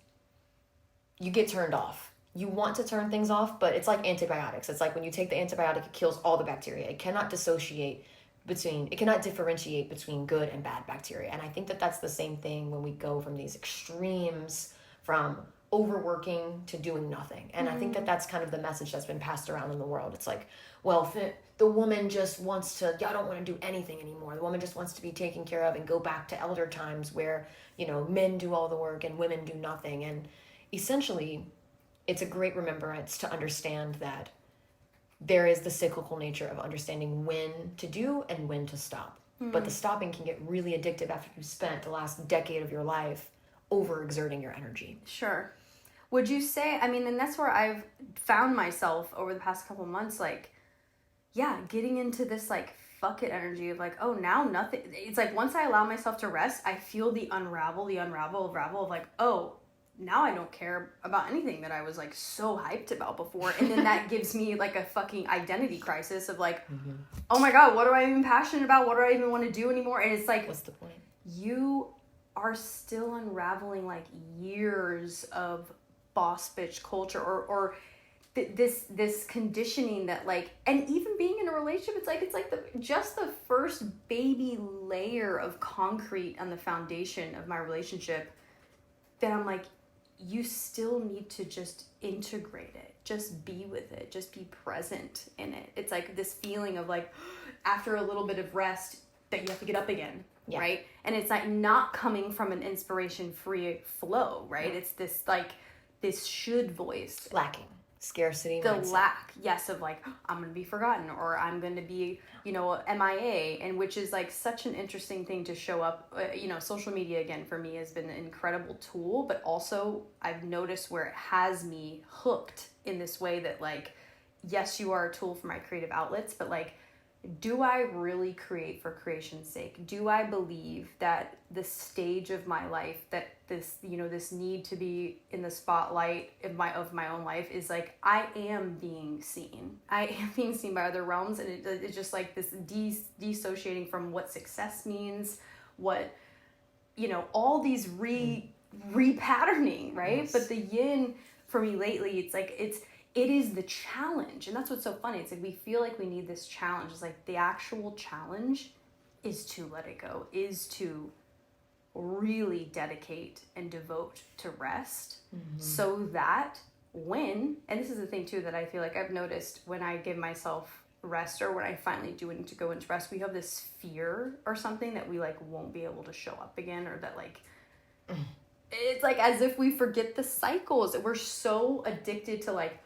you get turned off. You want to turn things off, but it's like antibiotics. It's like when you take the antibiotic, it kills all the bacteria. It cannot differentiate between good and bad bacteria. And I think that that's the same thing when we go from these extremes, from overworking to doing nothing. And I think that that's kind of the message that's been passed around in the world. It's like, well, the woman just wants to, I don't want to do anything anymore. The woman just wants to be taken care of and go back to elder times where, men do all the work and women do nothing. And essentially, it's a great remembrance to understand that there is the cyclical nature of understanding when to do and when to stop. But the stopping can get really addictive after you've spent the last decade of your life overexerting your energy. Sure. Would you say, and that's where I've found myself over the past couple months, like, getting into this, like, fuck it energy of, like, now nothing. It's like, once I allow myself to rest, I feel the unravel of, like, now I don't care about anything that I was, like, so hyped about before. And then that gives me, like, a fucking identity crisis of, like, oh my God, what am I even passionate about? What do I even want to do anymore? And it's like, what's the point? You are still unraveling, like, years of boss bitch culture or this conditioning that, like, and even being in a relationship, it's like just the first baby layer of concrete on the foundation of my relationship that I'm like, you still need to just integrate it, just be with it, just be present in it. It's like this feeling of, like, after a little bit of rest that you have to get up again. Yeah. Right? And it's like not coming from an inspiration-free flow, right? It's this, like, this should voice. Lacking. Scarcity the mindset. Lack, yes, of, like, I'm going to be forgotten, or I'm going to be, MIA, and which is, like, such an interesting thing to show up. Social media, again, for me has been an incredible tool, but also I've noticed where it has me hooked in this way that, like, yes, you are a tool for my creative outlets, but, like, do I really create for creation's sake? Do I believe that the stage of my life, that this, this need to be in the spotlight of my own life is, like, I am being seen. I am being seen by other realms, and it's just like this dissociating from what success means, what, all these repatterning, right? Yes. But the yin for me lately, it's like, it is the challenge. And that's what's so funny. It's like we feel like we need this challenge. It's like the actual challenge is to let it go, is to really dedicate and devote to rest, so that and this is the thing too that I feel like I've noticed when I give myself rest, or when I finally do need to go into rest, we have this fear or something that we, like, won't be able to show up again, or that, like, it's like as if we forget the cycles. We're so addicted to, like,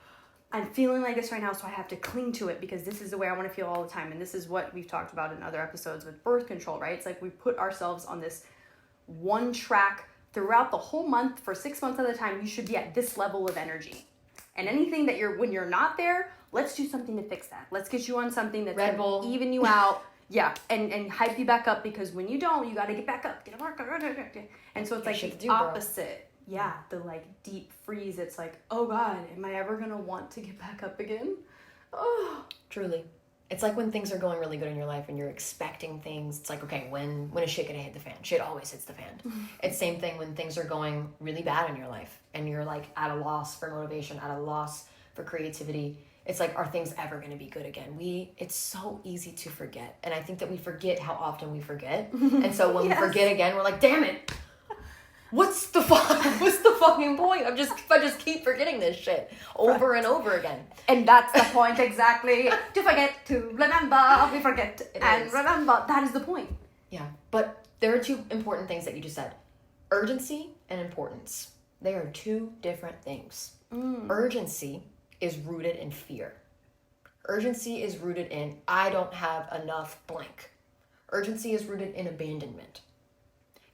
I'm feeling like this right now, so I have to cling to it because this is the way I want to feel all the time. And this is what we've talked about in other episodes with birth control, right? It's like we put ourselves on this one track throughout the whole month for 6 months at a time. You should be at this level of energy. And anything that when you're not there, let's do something to fix that. Let's get you on something that's Red Bull. even you out. Yeah, and hype you back up, because when you don't, you got to get back up. And so it's like the opposite. Yeah, the like deep freeze. It's like, oh God, am I ever going to want to get back up again? Oh. Truly. It's like when things are going really good in your life and you're expecting things. It's like, okay, when is shit gonna hit the fan? Shit always hits the fan. It's same thing when things are going really bad in your life and you're like at a loss for motivation, at a loss for creativity. It's like, are things ever gonna be good again? It's so easy to forget. And I think that we forget how often we forget. And so when we forget again, we're like, damn it. What's the fucking point? I just keep forgetting this shit over and over again. And that's the point exactly. To forget, to remember, we forget and remember. That is the point. Yeah, but there are two important things that you just said. Urgency and importance. They are two different things. Urgency is rooted in fear. Urgency is rooted in, I don't have enough blank. Urgency is rooted in abandonment.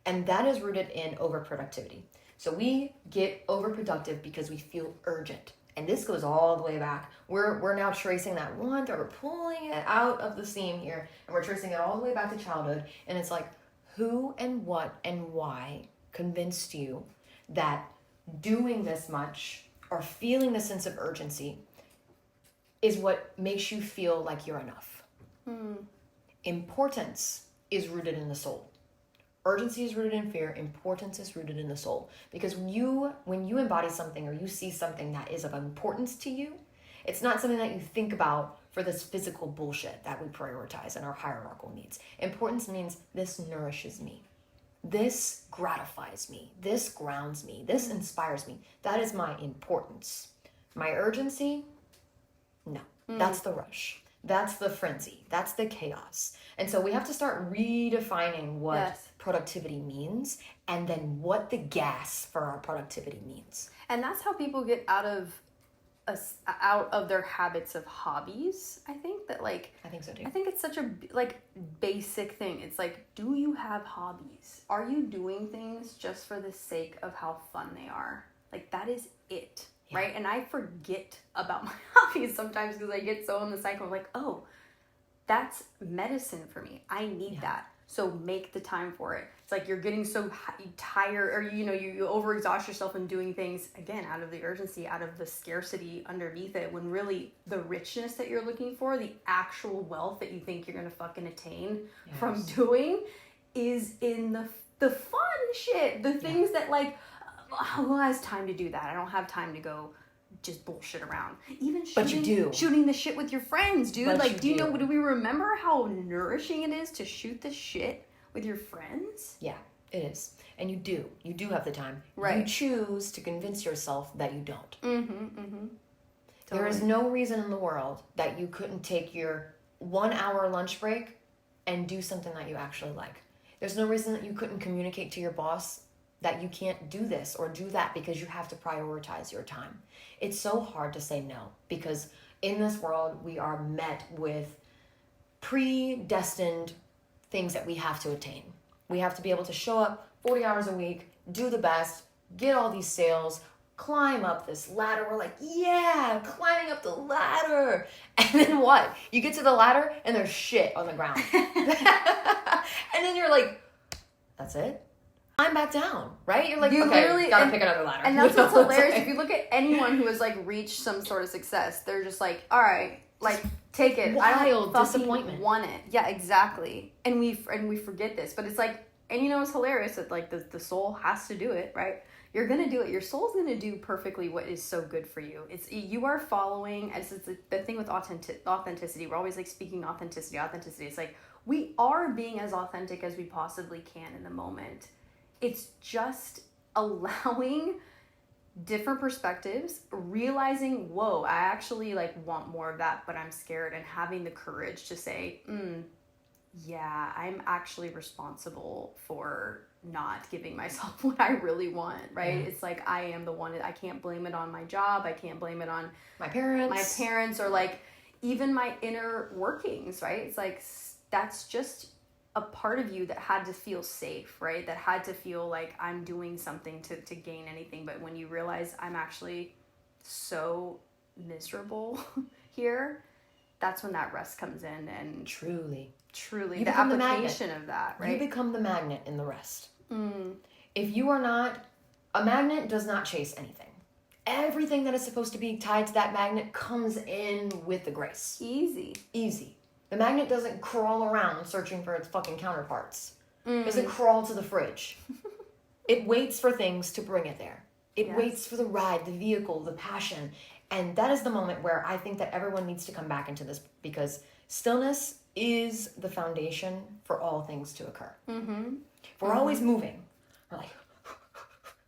And that is rooted in overproductivity. So we get overproductive because we feel urgent. And this goes all the way back. We're now tracing that one thread. We're pulling it out of the seam here. And we're tracing it all the way back to childhood. And it's like, who and what and why convinced you that doing this much or feeling the sense of urgency is what makes you feel like you're enough? Importance is rooted in the soul. Urgency is rooted in fear. Importance is rooted in the soul. Because when you embody something or you see something that is of importance to you, it's not something that you think about for this physical bullshit that we prioritize in our hierarchical needs. Importance means this nourishes me. This gratifies me. This grounds me. This inspires me. That is my importance. My urgency? No. That's the rush. That's the frenzy. That's the chaos. And so we have to start redefining what productivity means and then what the gas for our productivity means. And that's how people get out of their habits of hobbies. I think so too. I think it's such a basic thing. It's like, do you have hobbies? Are you doing things just for the sake of how fun they are? Like, that is it. Yeah. Right? And I forget about my hobbies sometimes because I get so in the cycle of like, oh, that's medicine for me. I need that. So make the time for it. It's like you're getting so tired, or you overexhaust yourself in doing things, again, out of the urgency, out of the scarcity underneath it, when really the richness that you're looking for, the actual wealth that you think you're going to fucking attain from doing, is in the fun shit. The things that like, who has time to do that? I don't have time to go just bullshit around. Even shooting the shit with your friends, dude. Do we remember how nourishing it is to shoot the shit with your friends? Yeah, it is. And you do have the time. Right. You choose to convince yourself that you don't. Totally. There is no reason in the world that you couldn't take your 1 hour lunch break and do something that you actually like. There's no reason that you couldn't communicate to your boss that you can't do this or do that because you have to prioritize your time. It's so hard to say no because in this world we are met with predestined things that we have to attain. We have to be able to show up 40 hours a week, do the best, get all these sales, climb up this ladder. We're like, yeah, climbing up the ladder. And then what? You get to the ladder and there's shit on the ground. And then you're like, that's it? Climb back down, right? You're like, okay, gotta pick another ladder. And that's what's hilarious. If you look at anyone who has like reached some sort of success, they're just like, all right, like take it. I don't fucking want it. Yeah, exactly. And we forget this, but it's like, and it's hilarious that like the soul has to do it, right? You're gonna do it. Your soul's gonna do perfectly what is so good for you. You are following. It's the thing with authenticity. We're always like speaking authenticity. It's like we are being as authentic as we possibly can in the moment. It's just allowing different perspectives, realizing, whoa, I actually like want more of that, but I'm scared, and having the courage to say, yeah, I'm actually responsible for not giving myself what I really want, right? Yeah. It's like I am the one. I can't blame it on my job. I can't blame it on my parents or like even my inner workings, right? It's like that's just a part of you that had to feel safe, right? That had to feel like I'm doing something to gain anything. But when you realize I'm actually so miserable here, that's when that rest comes in. And truly the application of that, right? You become the magnet in the rest. If you are not, a magnet does not chase anything. Everything that is supposed to be tied to that magnet comes in with the grace. Easy. The magnet doesn't crawl around searching for its fucking counterparts. It doesn't crawl to the fridge. It waits for things to bring it there. It waits for the ride, the vehicle, the passion. And that is the moment where I think that everyone needs to come back into this, because stillness is the foundation for all things to occur. We're always moving.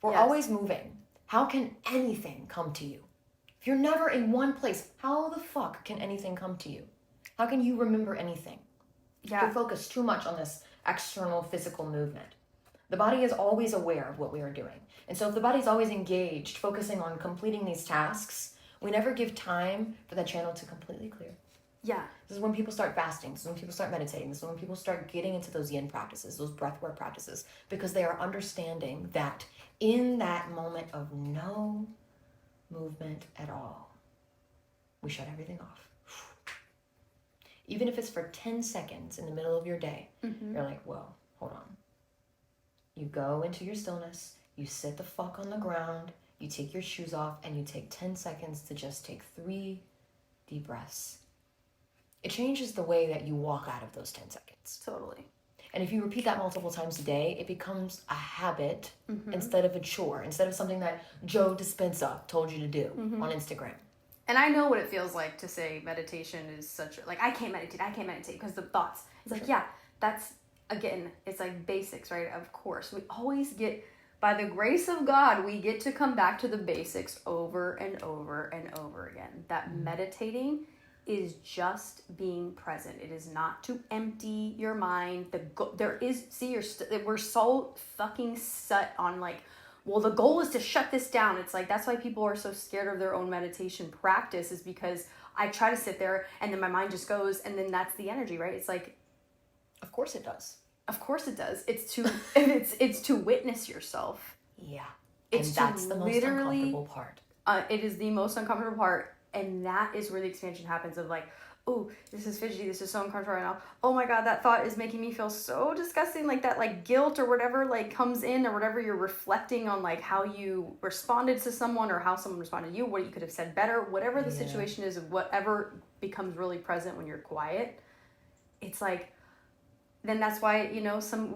We're always moving. How can anything come to you? If you're never in one place, how the fuck can anything come to you? How can you remember anything? Yeah. We focus too much on this external physical movement. The body is always aware of what we are doing. And so if the body's always engaged, focusing on completing these tasks, we never give time for that channel to completely clear. Yeah. This is when people start fasting. This is when people start meditating. This is when people start getting into those yin practices, those breathwork practices, because they are understanding that in that moment of no movement at all, we shut everything off. Even if it's for 10 seconds in the middle of your day, you're like, whoa, hold on. You go into your stillness, you sit the fuck on the ground, you take your shoes off, and you take 10 seconds to just take 3 deep breaths. It changes the way that you walk out of those 10 seconds. Totally. And if you repeat that multiple times a day, it becomes a habit instead of a chore, instead of something that Joe Dispenza told you to do on Instagram. And I know what it feels like to say meditation is such, like, I can't meditate because the thoughts. It's like, yeah, that's, again, it's like basics, right? Of course. We always get, by the grace of God, we get to come back to the basics over and over and over again. That meditating is just being present. It is not to empty your mind. We're so fucking set on like, well, the goal is to shut this down. It's like, that's why people are so scared of their own meditation practice, is because I try to sit there and then my mind just goes, and then that's the energy, right? It's like, of course it does. Of course it does. It's to it's to witness yourself. Yeah. It's and that's the most uncomfortable part. It is the most uncomfortable part. And that is where the expansion happens of like, oh, this is fidgety, this is so uncomfortable right now. Oh my God, that thought is making me feel so disgusting. Like that, like guilt or whatever, like comes in, or whatever you're reflecting on, like how you responded to someone or how someone responded to you, what you could have said better, whatever the situation is, whatever becomes really present when you're quiet. It's like, then that's why,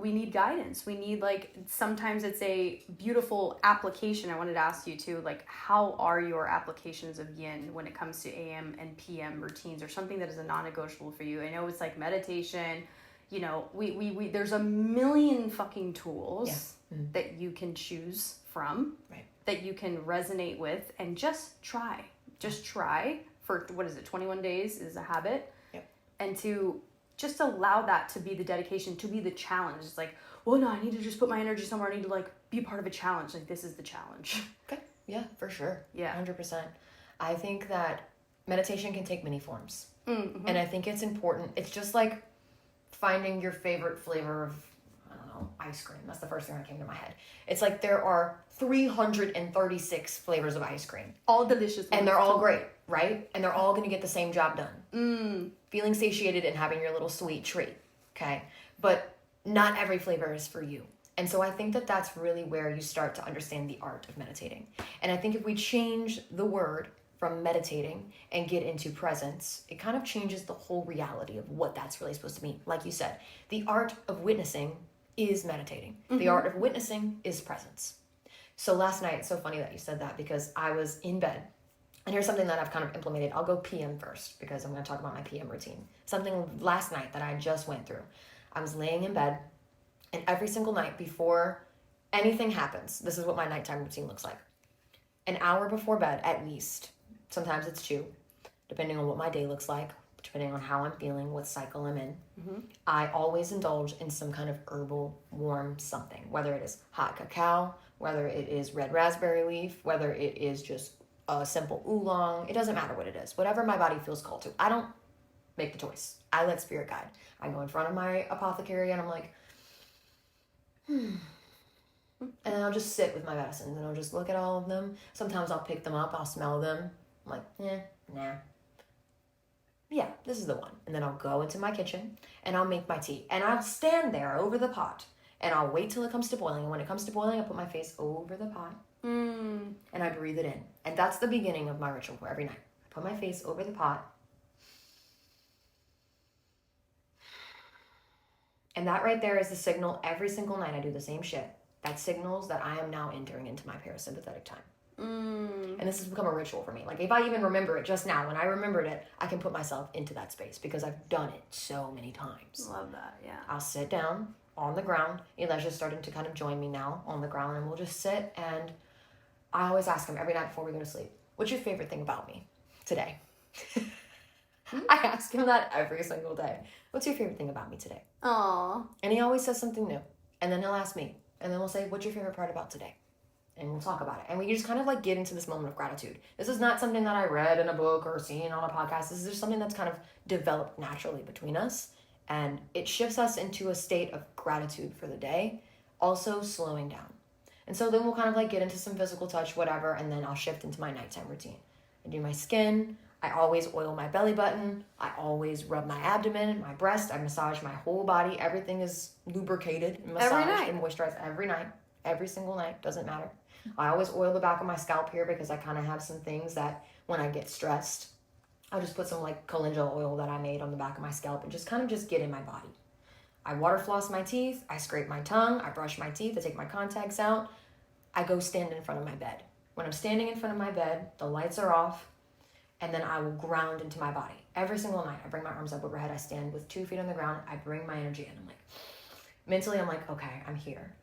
we need guidance. We need, like, sometimes it's a beautiful application. I wanted to ask you too, like, how are your applications of yin when it comes to AM and PM routines, or something that is a non-negotiable for you? I know it's like meditation, we there's a million fucking tools that you can choose from, right, that you can resonate with, and just try for, 21 days is a habit. Yep. And to just allow that to be the dedication, to be the challenge. It's like, well, no, I need to just put my energy somewhere. I need to like be part of a challenge. Like, this is the challenge. Okay. Yeah, for sure. Yeah. 100%. I think that meditation can take many forms. And I think it's important. It's just like finding your favorite flavor of, I don't know, ice cream. That's the first thing that came to my head. It's like there are 336 flavors of ice cream. All delicious. And they're all great, right? And they're all going to get the same job done. Feeling satiated and having your little sweet treat, okay? But not every flavor is for you. And so I think that that's really where you start to understand the art of meditating. And I think if we change the word from meditating and get into presence, it kind of changes the whole reality of what that's really supposed to mean. Like you said, the art of witnessing is meditating. The art of witnessing is presence. So last night, it's so funny that you said that, because I was in bed. And here's something that I've kind of implemented. I'll go PM first, because I'm going to talk about my PM routine. Something last night that I just went through. I was laying in bed, and every single night before anything happens, this is what my nighttime routine looks like. An hour before bed, at least. Sometimes it's 2, depending on what my day looks like, depending on how I'm feeling, what cycle I'm in. I always indulge in some kind of herbal warm something, whether it is hot cacao, whether it is red raspberry leaf, whether it is just a simple oolong. It doesn't matter what it is. Whatever my body feels called to. I don't make the choice. I let spirit guide. I go in front of my apothecary and I'm like, And then I'll just sit with my medicines and I'll just look at all of them. Sometimes I'll pick them up. I'll smell them. I'm like, nah. yeah, this is the one. And then I'll go into my kitchen and I'll make my tea. And I'll stand there over the pot and I'll wait till it comes to boiling. And when it comes to boiling, I put my face over the pot and I breathe it in. And that's the beginning of my ritual for every night. I put my face over the pot. And that right there is the signal. Every single night I do the same shit. That signals that I am now entering into my parasympathetic time. And this has become a ritual for me. Like, if I even remember it just now, when I remembered it, I can put myself into that space because I've done it so many times. Love that, yeah. I'll sit down on the ground. Elijah's starting to kind of join me now on the ground, and we'll just sit, and I always ask him every night before we go to sleep, what's your favorite thing about me today? I ask him that every single day. What's your favorite thing about me today? Aww. And he always says something new. And then he'll ask me, and then we'll say, what's your favorite part about today? And we'll talk about it. And we just kind of like get into this moment of gratitude. This is not something that I read in a book or seen on a podcast. This is just something that's kind of developed naturally between us. And it shifts us into a state of gratitude for the day, also slowing down. And so then we'll kind of like get into some physical touch, whatever, and then I'll shift into my nighttime routine. I do my skin. I always oil my belly button. I always rub my abdomen, my breast. I massage my whole body. Everything is lubricated and massaged and moisturized every night. Every single night. Doesn't matter. I always oil the back of my scalp here because I kind of have some things that when I get stressed, I'll just put some like calendula oil that I made on the back of my scalp and just kind of just get in my body. I water floss my teeth. I scrape my tongue. I brush my teeth. I take my contacts out. I go stand in front of my bed. When I'm standing in front of my bed, the lights are off, and then I will ground into my body. Every single night, I bring my arms up overhead. I stand with 2 feet on the ground. I bring my energy in. I'm like, mentally, I'm like, okay, I'm here.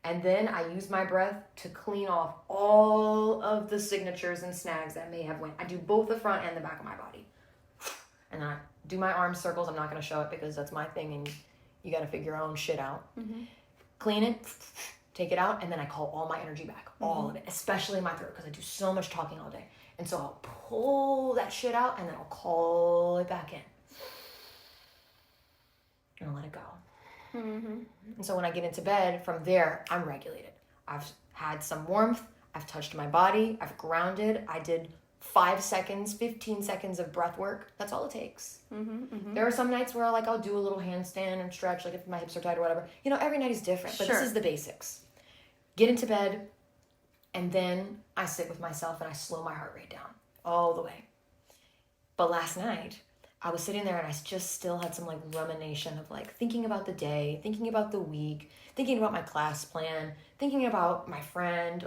And then I use my breath to clean off all of the signatures and snags that may have went. I do both the front and the back of my body. And I do my arm circles. I'm not going to show it because that's my thing and you got to figure your own shit out. Clean it, take it out, and then I call all my energy back. All of it, especially my throat because I do so much talking all day. And so I'll pull that shit out and then I'll call it back in. And I'll let it go. And so when I get into bed, from there, I'm regulated. I've had some warmth. I've touched my body. I've grounded. I did 5 seconds, 15 seconds of breath work. That's all it takes. There are some nights where I'll do a little handstand and stretch, like if my hips are tight or whatever. You know, every night is different, but this is the basics. Get into bed, and then I sit with myself and I slow my heart rate down all the way. But last night, I was sitting there and I just still had some rumination of thinking about the day, thinking about the week, thinking about my class plan, thinking about my friend,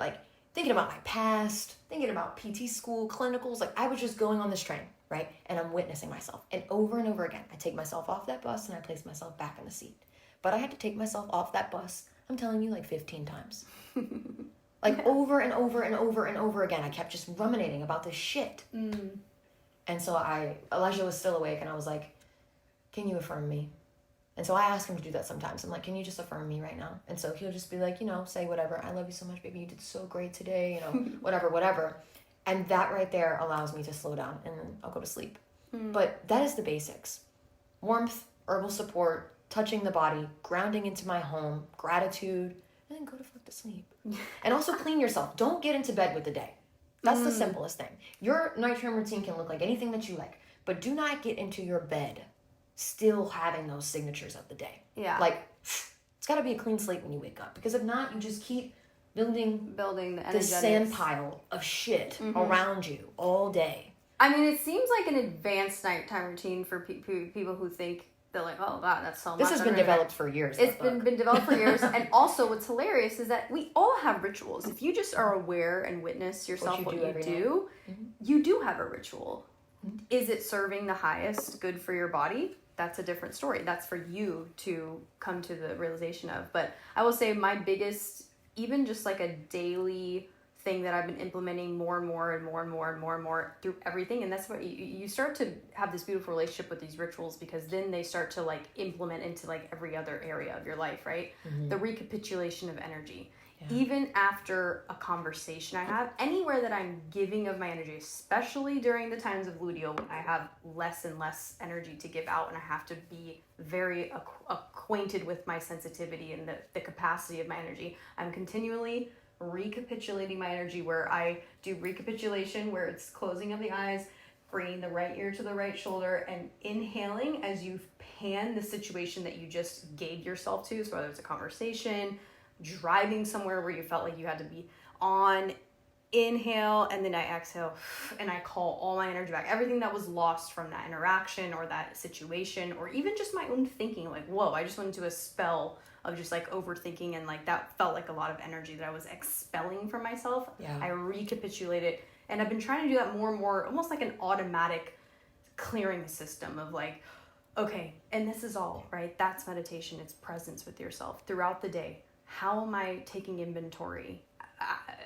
thinking about my past, thinking about PT school, clinicals. I was just going on this train, right? And I'm witnessing myself. And over again, I take myself off that bus and I place myself back in the seat. But I had to take myself off that bus, I'm telling you, 15 times. Over and over and over and over again, I kept just ruminating about this shit. And so Elijah was still awake and I was like, can you affirm me? And so I ask him to do that sometimes. I'm like, can you just affirm me right now? And so he'll just be like, say whatever. I love you so much, baby. You did so great today, whatever. And that right there allows me to slow down and then I'll go to sleep. But that is the basics. Warmth, herbal support, touching the body, grounding into my home, gratitude, and then go to fuck to sleep. And also clean yourself. Don't get into bed with the day. That's the simplest thing. Your nighttime routine can look like anything that you like, but do not get into your bed still having those signatures of the day. Yeah. It's got to be a clean slate when you wake up, because if not, you just keep building the sand pile of shit around you all day. I mean, it seems like an advanced nighttime routine for people who think they're like, oh God, that's so much. This has been developed for years. It's been developed for years. And also what's hilarious is that we all have rituals. If you just are aware and witness yourself, what you do, you do have a ritual. Is it serving the highest good for your body? That's a different story. That's for you to come to the realization of. But I will say my biggest, even just a daily thing that I've been implementing more and more through everything. And that's what you start to have this beautiful relationship with these rituals, because then they start to implement into every other area of your life, right? The recapitulation of energy. Yeah. Even after a conversation I have, anywhere that I'm giving of my energy, especially during the times of luteal, when I have less and less energy to give out and I have to be very acquainted with my sensitivity and the capacity of my energy, I'm continually recapitulating my energy, where I do recapitulation where it's closing of the eyes, bringing the right ear to the right shoulder and inhaling as you pan the situation that you just gave yourself to. So whether it's a conversation, driving somewhere where you felt like you had to be on, inhale, and then I exhale, and I call all my energy back. Everything that was lost from that interaction or that situation, or even just my own thinking, like, whoa, I just went into a spell of just like overthinking, and like that felt like a lot of energy that I was expelling from myself. Yeah. I recapitulated, and I've been trying to do that more and more, almost like an automatic clearing system of like, okay, and this is all, right? That's meditation. It's presence with yourself throughout the day. How am I taking inventory?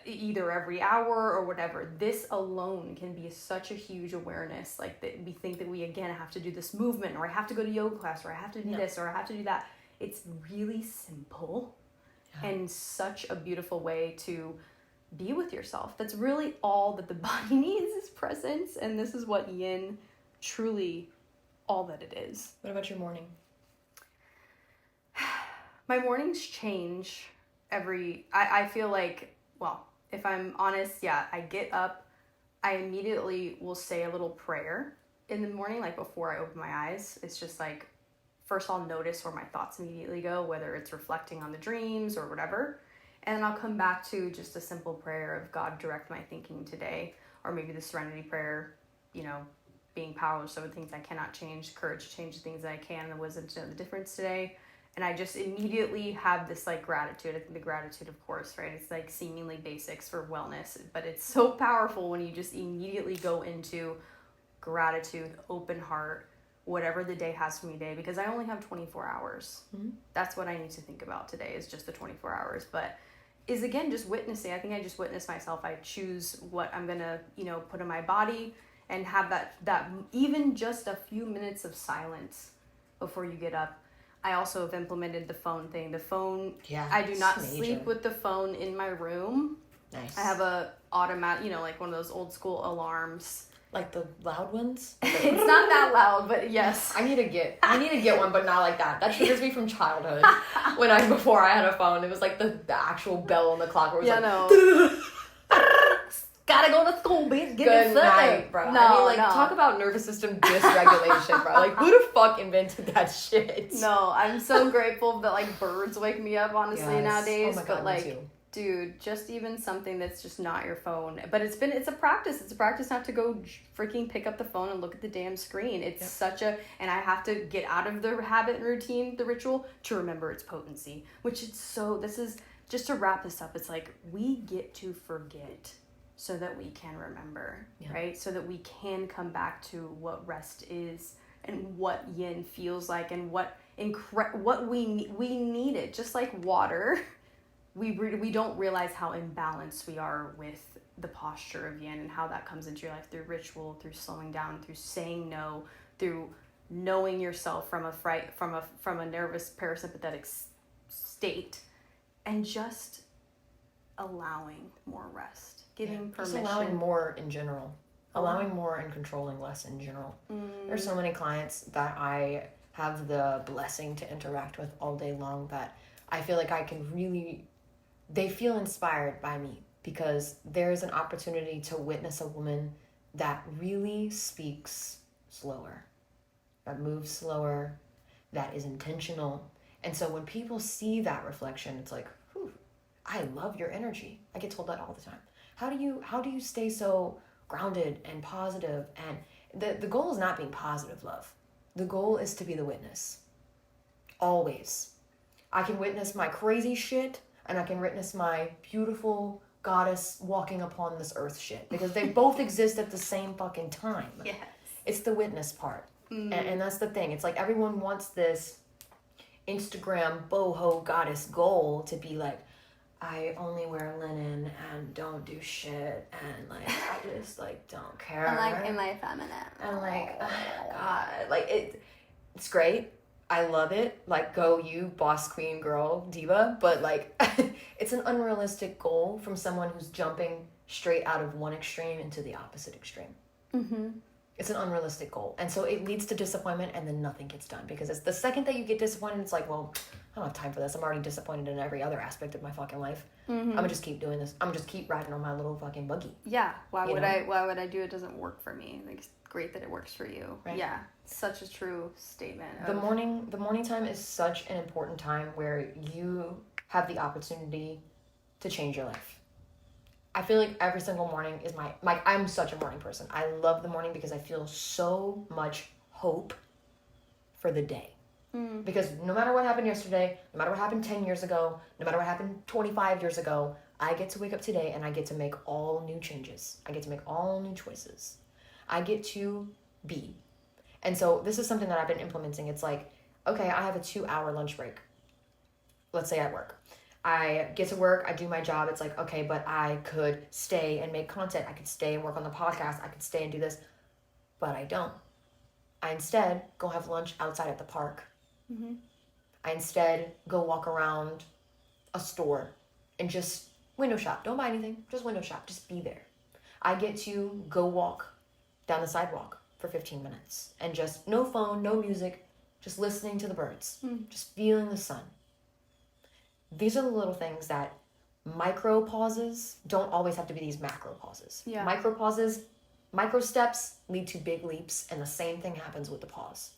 Either every hour or whatever. This alone can be such a huge awareness. Like that we think that we again have to do this movement, or I have to go to yoga class, or I have to do this, or I have to do that. It's really simple and such a beautiful way to be with yourself. That's really all that the body needs is presence, and this is what yin truly all that it is. What about your morning? My mornings change I feel like, well, if I'm honest, I get up, I immediately will say a little prayer in the morning, like before I open my eyes. It's just like, first I'll notice where my thoughts immediately go, whether it's reflecting on the dreams or whatever. And then I'll come back to just a simple prayer of God, direct my thinking today, or maybe the serenity prayer, being powerless over things I cannot change, courage to change the things that I can, and the wisdom to know the difference today. And I just immediately have this like gratitude. I think the gratitude, of course, right? It's like seemingly basics for wellness, but it's so powerful when you just immediately go into gratitude, open heart, whatever the day has for me today, because I only have 24 hours. Mm-hmm. That's what I need to think about today, is just the 24 hours. But is again, just witnessing. I think I just witness myself. I choose what I'm going to, put in my body, and have that even just a few minutes of silence before you get up. I also have implemented the phone thing. The phone, I do not sleep with the phone in my room. Nice. I have a automatic, like one of those old school alarms. Like the loud ones? It's not that loud, but yes. I need to get one, but not like that. That triggers me from childhood. Before I had a phone, it was like the actual bell on the clock where it was gotta go to school, bitch. Good night, bro. No, talk about nervous system dysregulation, bro. Like, who the fuck invented that shit? No, I'm so grateful that, like, birds wake me up, honestly, nowadays. Oh my God, but, like, me too. Dude, just even something that's just not your phone. But it's a practice. It's a practice not to go freaking pick up the phone and look at the damn screen. It's and I have to get out of the habit and routine, the ritual, to remember its potency. This is, just to wrap this up, it's like, we get to forget so that we can remember, right? So that we can come back to what rest is and what yin feels like, and what we need it. Just like water, we don't realize how imbalanced we are with the posture of yin, and how that comes into your life through ritual, through slowing down, through saying no, through knowing yourself from a nervous parasympathetic state, and just allowing more rest. Giving permission. Just allowing more in general. Allowing more and controlling less in general. There's so many clients that I have the blessing to interact with all day long that I feel like they feel inspired by me, because there's an opportunity to witness a woman that really speaks slower, that moves slower, that is intentional. And so when people see that reflection, it's like, I love your energy. I get told that all the time. How do you stay so grounded and positive? And the goal is not being positive, love. The goal is to be the witness. Always. I can witness my crazy shit, and I can witness my beautiful goddess walking upon this earth shit, because they both exist at the same fucking time. Yes. It's the witness part. And that's the thing. It's like everyone wants this Instagram boho goddess goal to be like, I only wear linen and don't do shit, and like I just like don't care. And like, am I feminine? And like, oh God, like it's great. I love it. Like, go you, boss queen girl diva. But like, it's an unrealistic goal from someone who's jumping straight out of one extreme into the opposite extreme. Mm-hmm. It's an unrealistic goal, and so it leads to disappointment, and then nothing gets done, because it's the second that you get disappointed, it's like, well, I don't have time for this. I'm already disappointed in every other aspect of my fucking life. I'm gonna just keep doing this. I'm gonna just keep riding on my little fucking buggy. Yeah. Why would I do it? Doesn't work for me. Like, it's great that it works for you. Right. Yeah. Such a true statement. The morning time is such an important time where you have the opportunity to change your life. I feel like every single morning is I'm such a morning person. I love the morning because I feel so much hope for the day. Because no matter what happened yesterday, no matter what happened 10 years ago, no matter what happened 25 years ago, I get to wake up today and I get to make all new changes. I get to make all new choices. I get to be. And so this is something that I've been implementing. It's like, okay, I have a 2-hour lunch break. Let's say at work. I get to work, I do my job. It's like, okay, but I could stay and make content. I could stay and work on the podcast. I could stay and do this. But I don't. I instead go have lunch outside at the park. Mm-hmm. I instead go walk around a store and just window shop. Don't buy anything. Just window shop. Just be there. I get to go walk down the sidewalk for 15 minutes and just no phone, no music, just listening to the birds, just feeling the sun. These are the little things that micro pauses don't always have to be these macro pauses. Yeah. Micro pauses, micro steps lead to big leaps, and the same thing happens with the pause.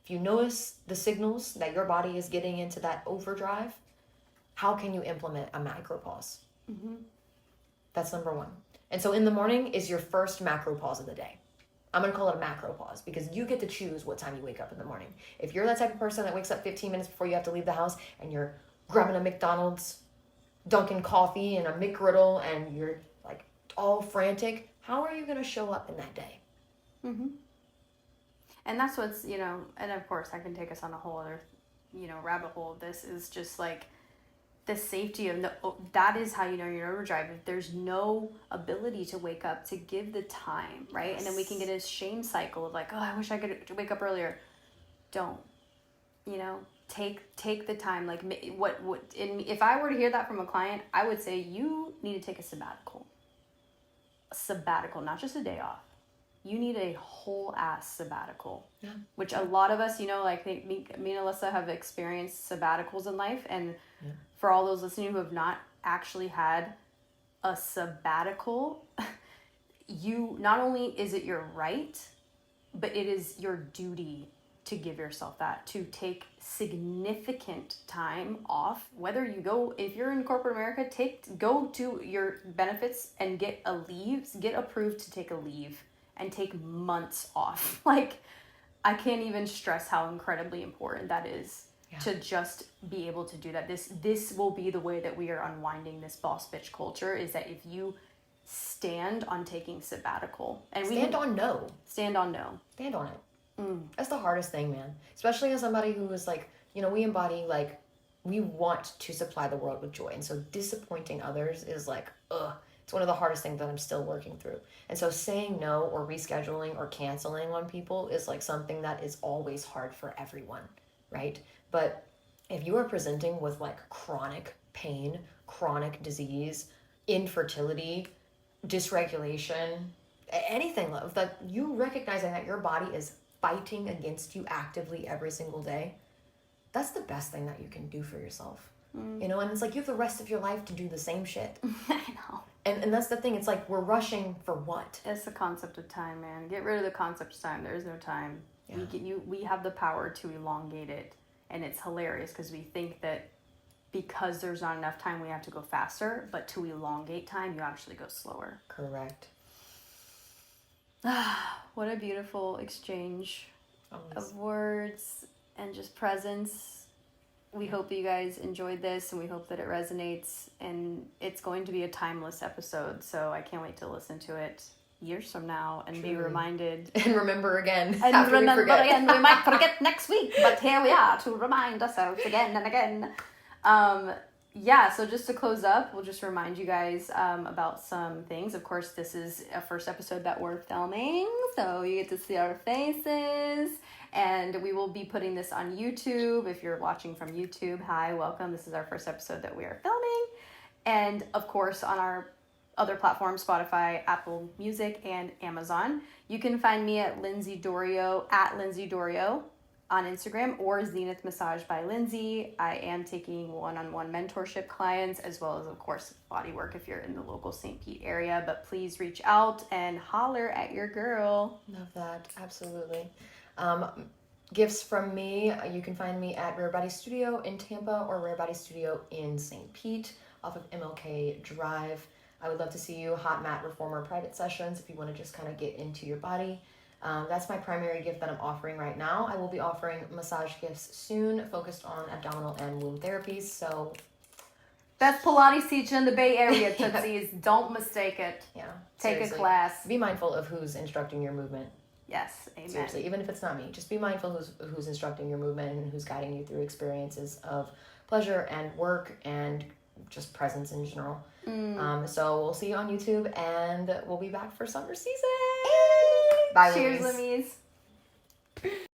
If you notice the signals that your body is getting into that overdrive, how can you implement a macro pause? Mm-hmm. That's number one. And so in the morning is your first macro pause of the day. I'm going to call it a macro pause because you get to choose what time you wake up in the morning. If you're that type of person that wakes up 15 minutes before you have to leave the house and you're grabbing a McDonald's Dunkin' coffee and a McGriddle and you're like all frantic, how are you going to show up in that day? Mm-hmm. And that's what's, and of course I can take us on a whole other, rabbit hole. This is just like the safety of that is how you know you're in overdrive. If there's no ability to wake up, to give the time, right? Yes. And then we can get a shame cycle of like, oh, I wish I could wake up earlier. Don't, take the time. Like if I were to hear that from a client, I would say you need to take a sabbatical. A sabbatical, not just a day off. You need a whole ass sabbatical, which a lot of us, like me and Alyssa have experienced sabbaticals in life. And for all those listening who have not actually had a sabbatical, not only is it your right, but it is your duty to give yourself that, to take significant time off. Whether if you're in corporate America, go to your benefits and get approved to take a leave and take months off. Like, I can't even stress how incredibly important that is to just be able to do that. This will be the way that we are unwinding this boss bitch culture, is that if you stand on taking sabbatical and stand on no. Stand on it. That's the hardest thing, man. Especially as somebody who is like, we embody, like, we want to supply the world with joy. And so disappointing others is like, it's one of the hardest things that I'm still working through. And so saying no or rescheduling or canceling on people is like something that is always hard for everyone, right? But if you are presenting with like chronic pain, chronic disease, infertility, dysregulation, anything that you recognizing that your body is fighting against you actively every single day, that's the best thing that you can do for yourself. And it's like you have the rest of your life to do the same shit. I know. And that's the thing. It's like we're rushing for what? It's the concept of time, man. Get rid of the concept of time. There is no time. Yeah. We have the power to elongate it. And it's hilarious because we think that because there's not enough time, we have to go faster. But to elongate time, you actually go slower. Correct. What a beautiful exchange of words and just presence. We hope you guys enjoyed this, and we hope that it resonates, and it's going to be a timeless episode, so I can't wait to listen to it years from now and be reminded. And remember again. And remember again. We might forget next week, but here we are to remind ourselves again and again. So just to close up, we'll just remind you guys about some things. Of course, this is a first episode that we're filming, so you get to see our faces. And we will be putting this on YouTube. If you're watching from YouTube, hi, welcome. This is our first episode that we are filming. And of course, on our other platforms, Spotify, Apple Music, and Amazon. You can find me at Lindsay Dorio, on Instagram, or Zenith Massage by Lindsay. I am taking one-on-one mentorship clients, as well as, of course, body work if you're in the local St. Pete area. But please reach out and holler at your girl. Love that. Absolutely. Gifts from me, you can find me at Rare Body Studio in Tampa or Rare Body Studio in St. Pete off of MLK Drive. I would love to see you hot mat reformer private sessions if you want to just kind of get into your body. That's my primary gift that I'm offering right now. I will be offering massage gifts soon, focused on abdominal and womb therapies. So Best Pilates teacher in the Bay Area, Tootsies. Don't mistake it. yeah, Take seriously. a class. Be mindful of who's instructing your movement. Yes, amen. Seriously, even if it's not me, just be mindful who's instructing your movement and who's guiding you through experiences of pleasure and work and just presence in general. So we'll see you on YouTube, and we'll be back for summer season. Bye, Cheers, Louise. Lammies.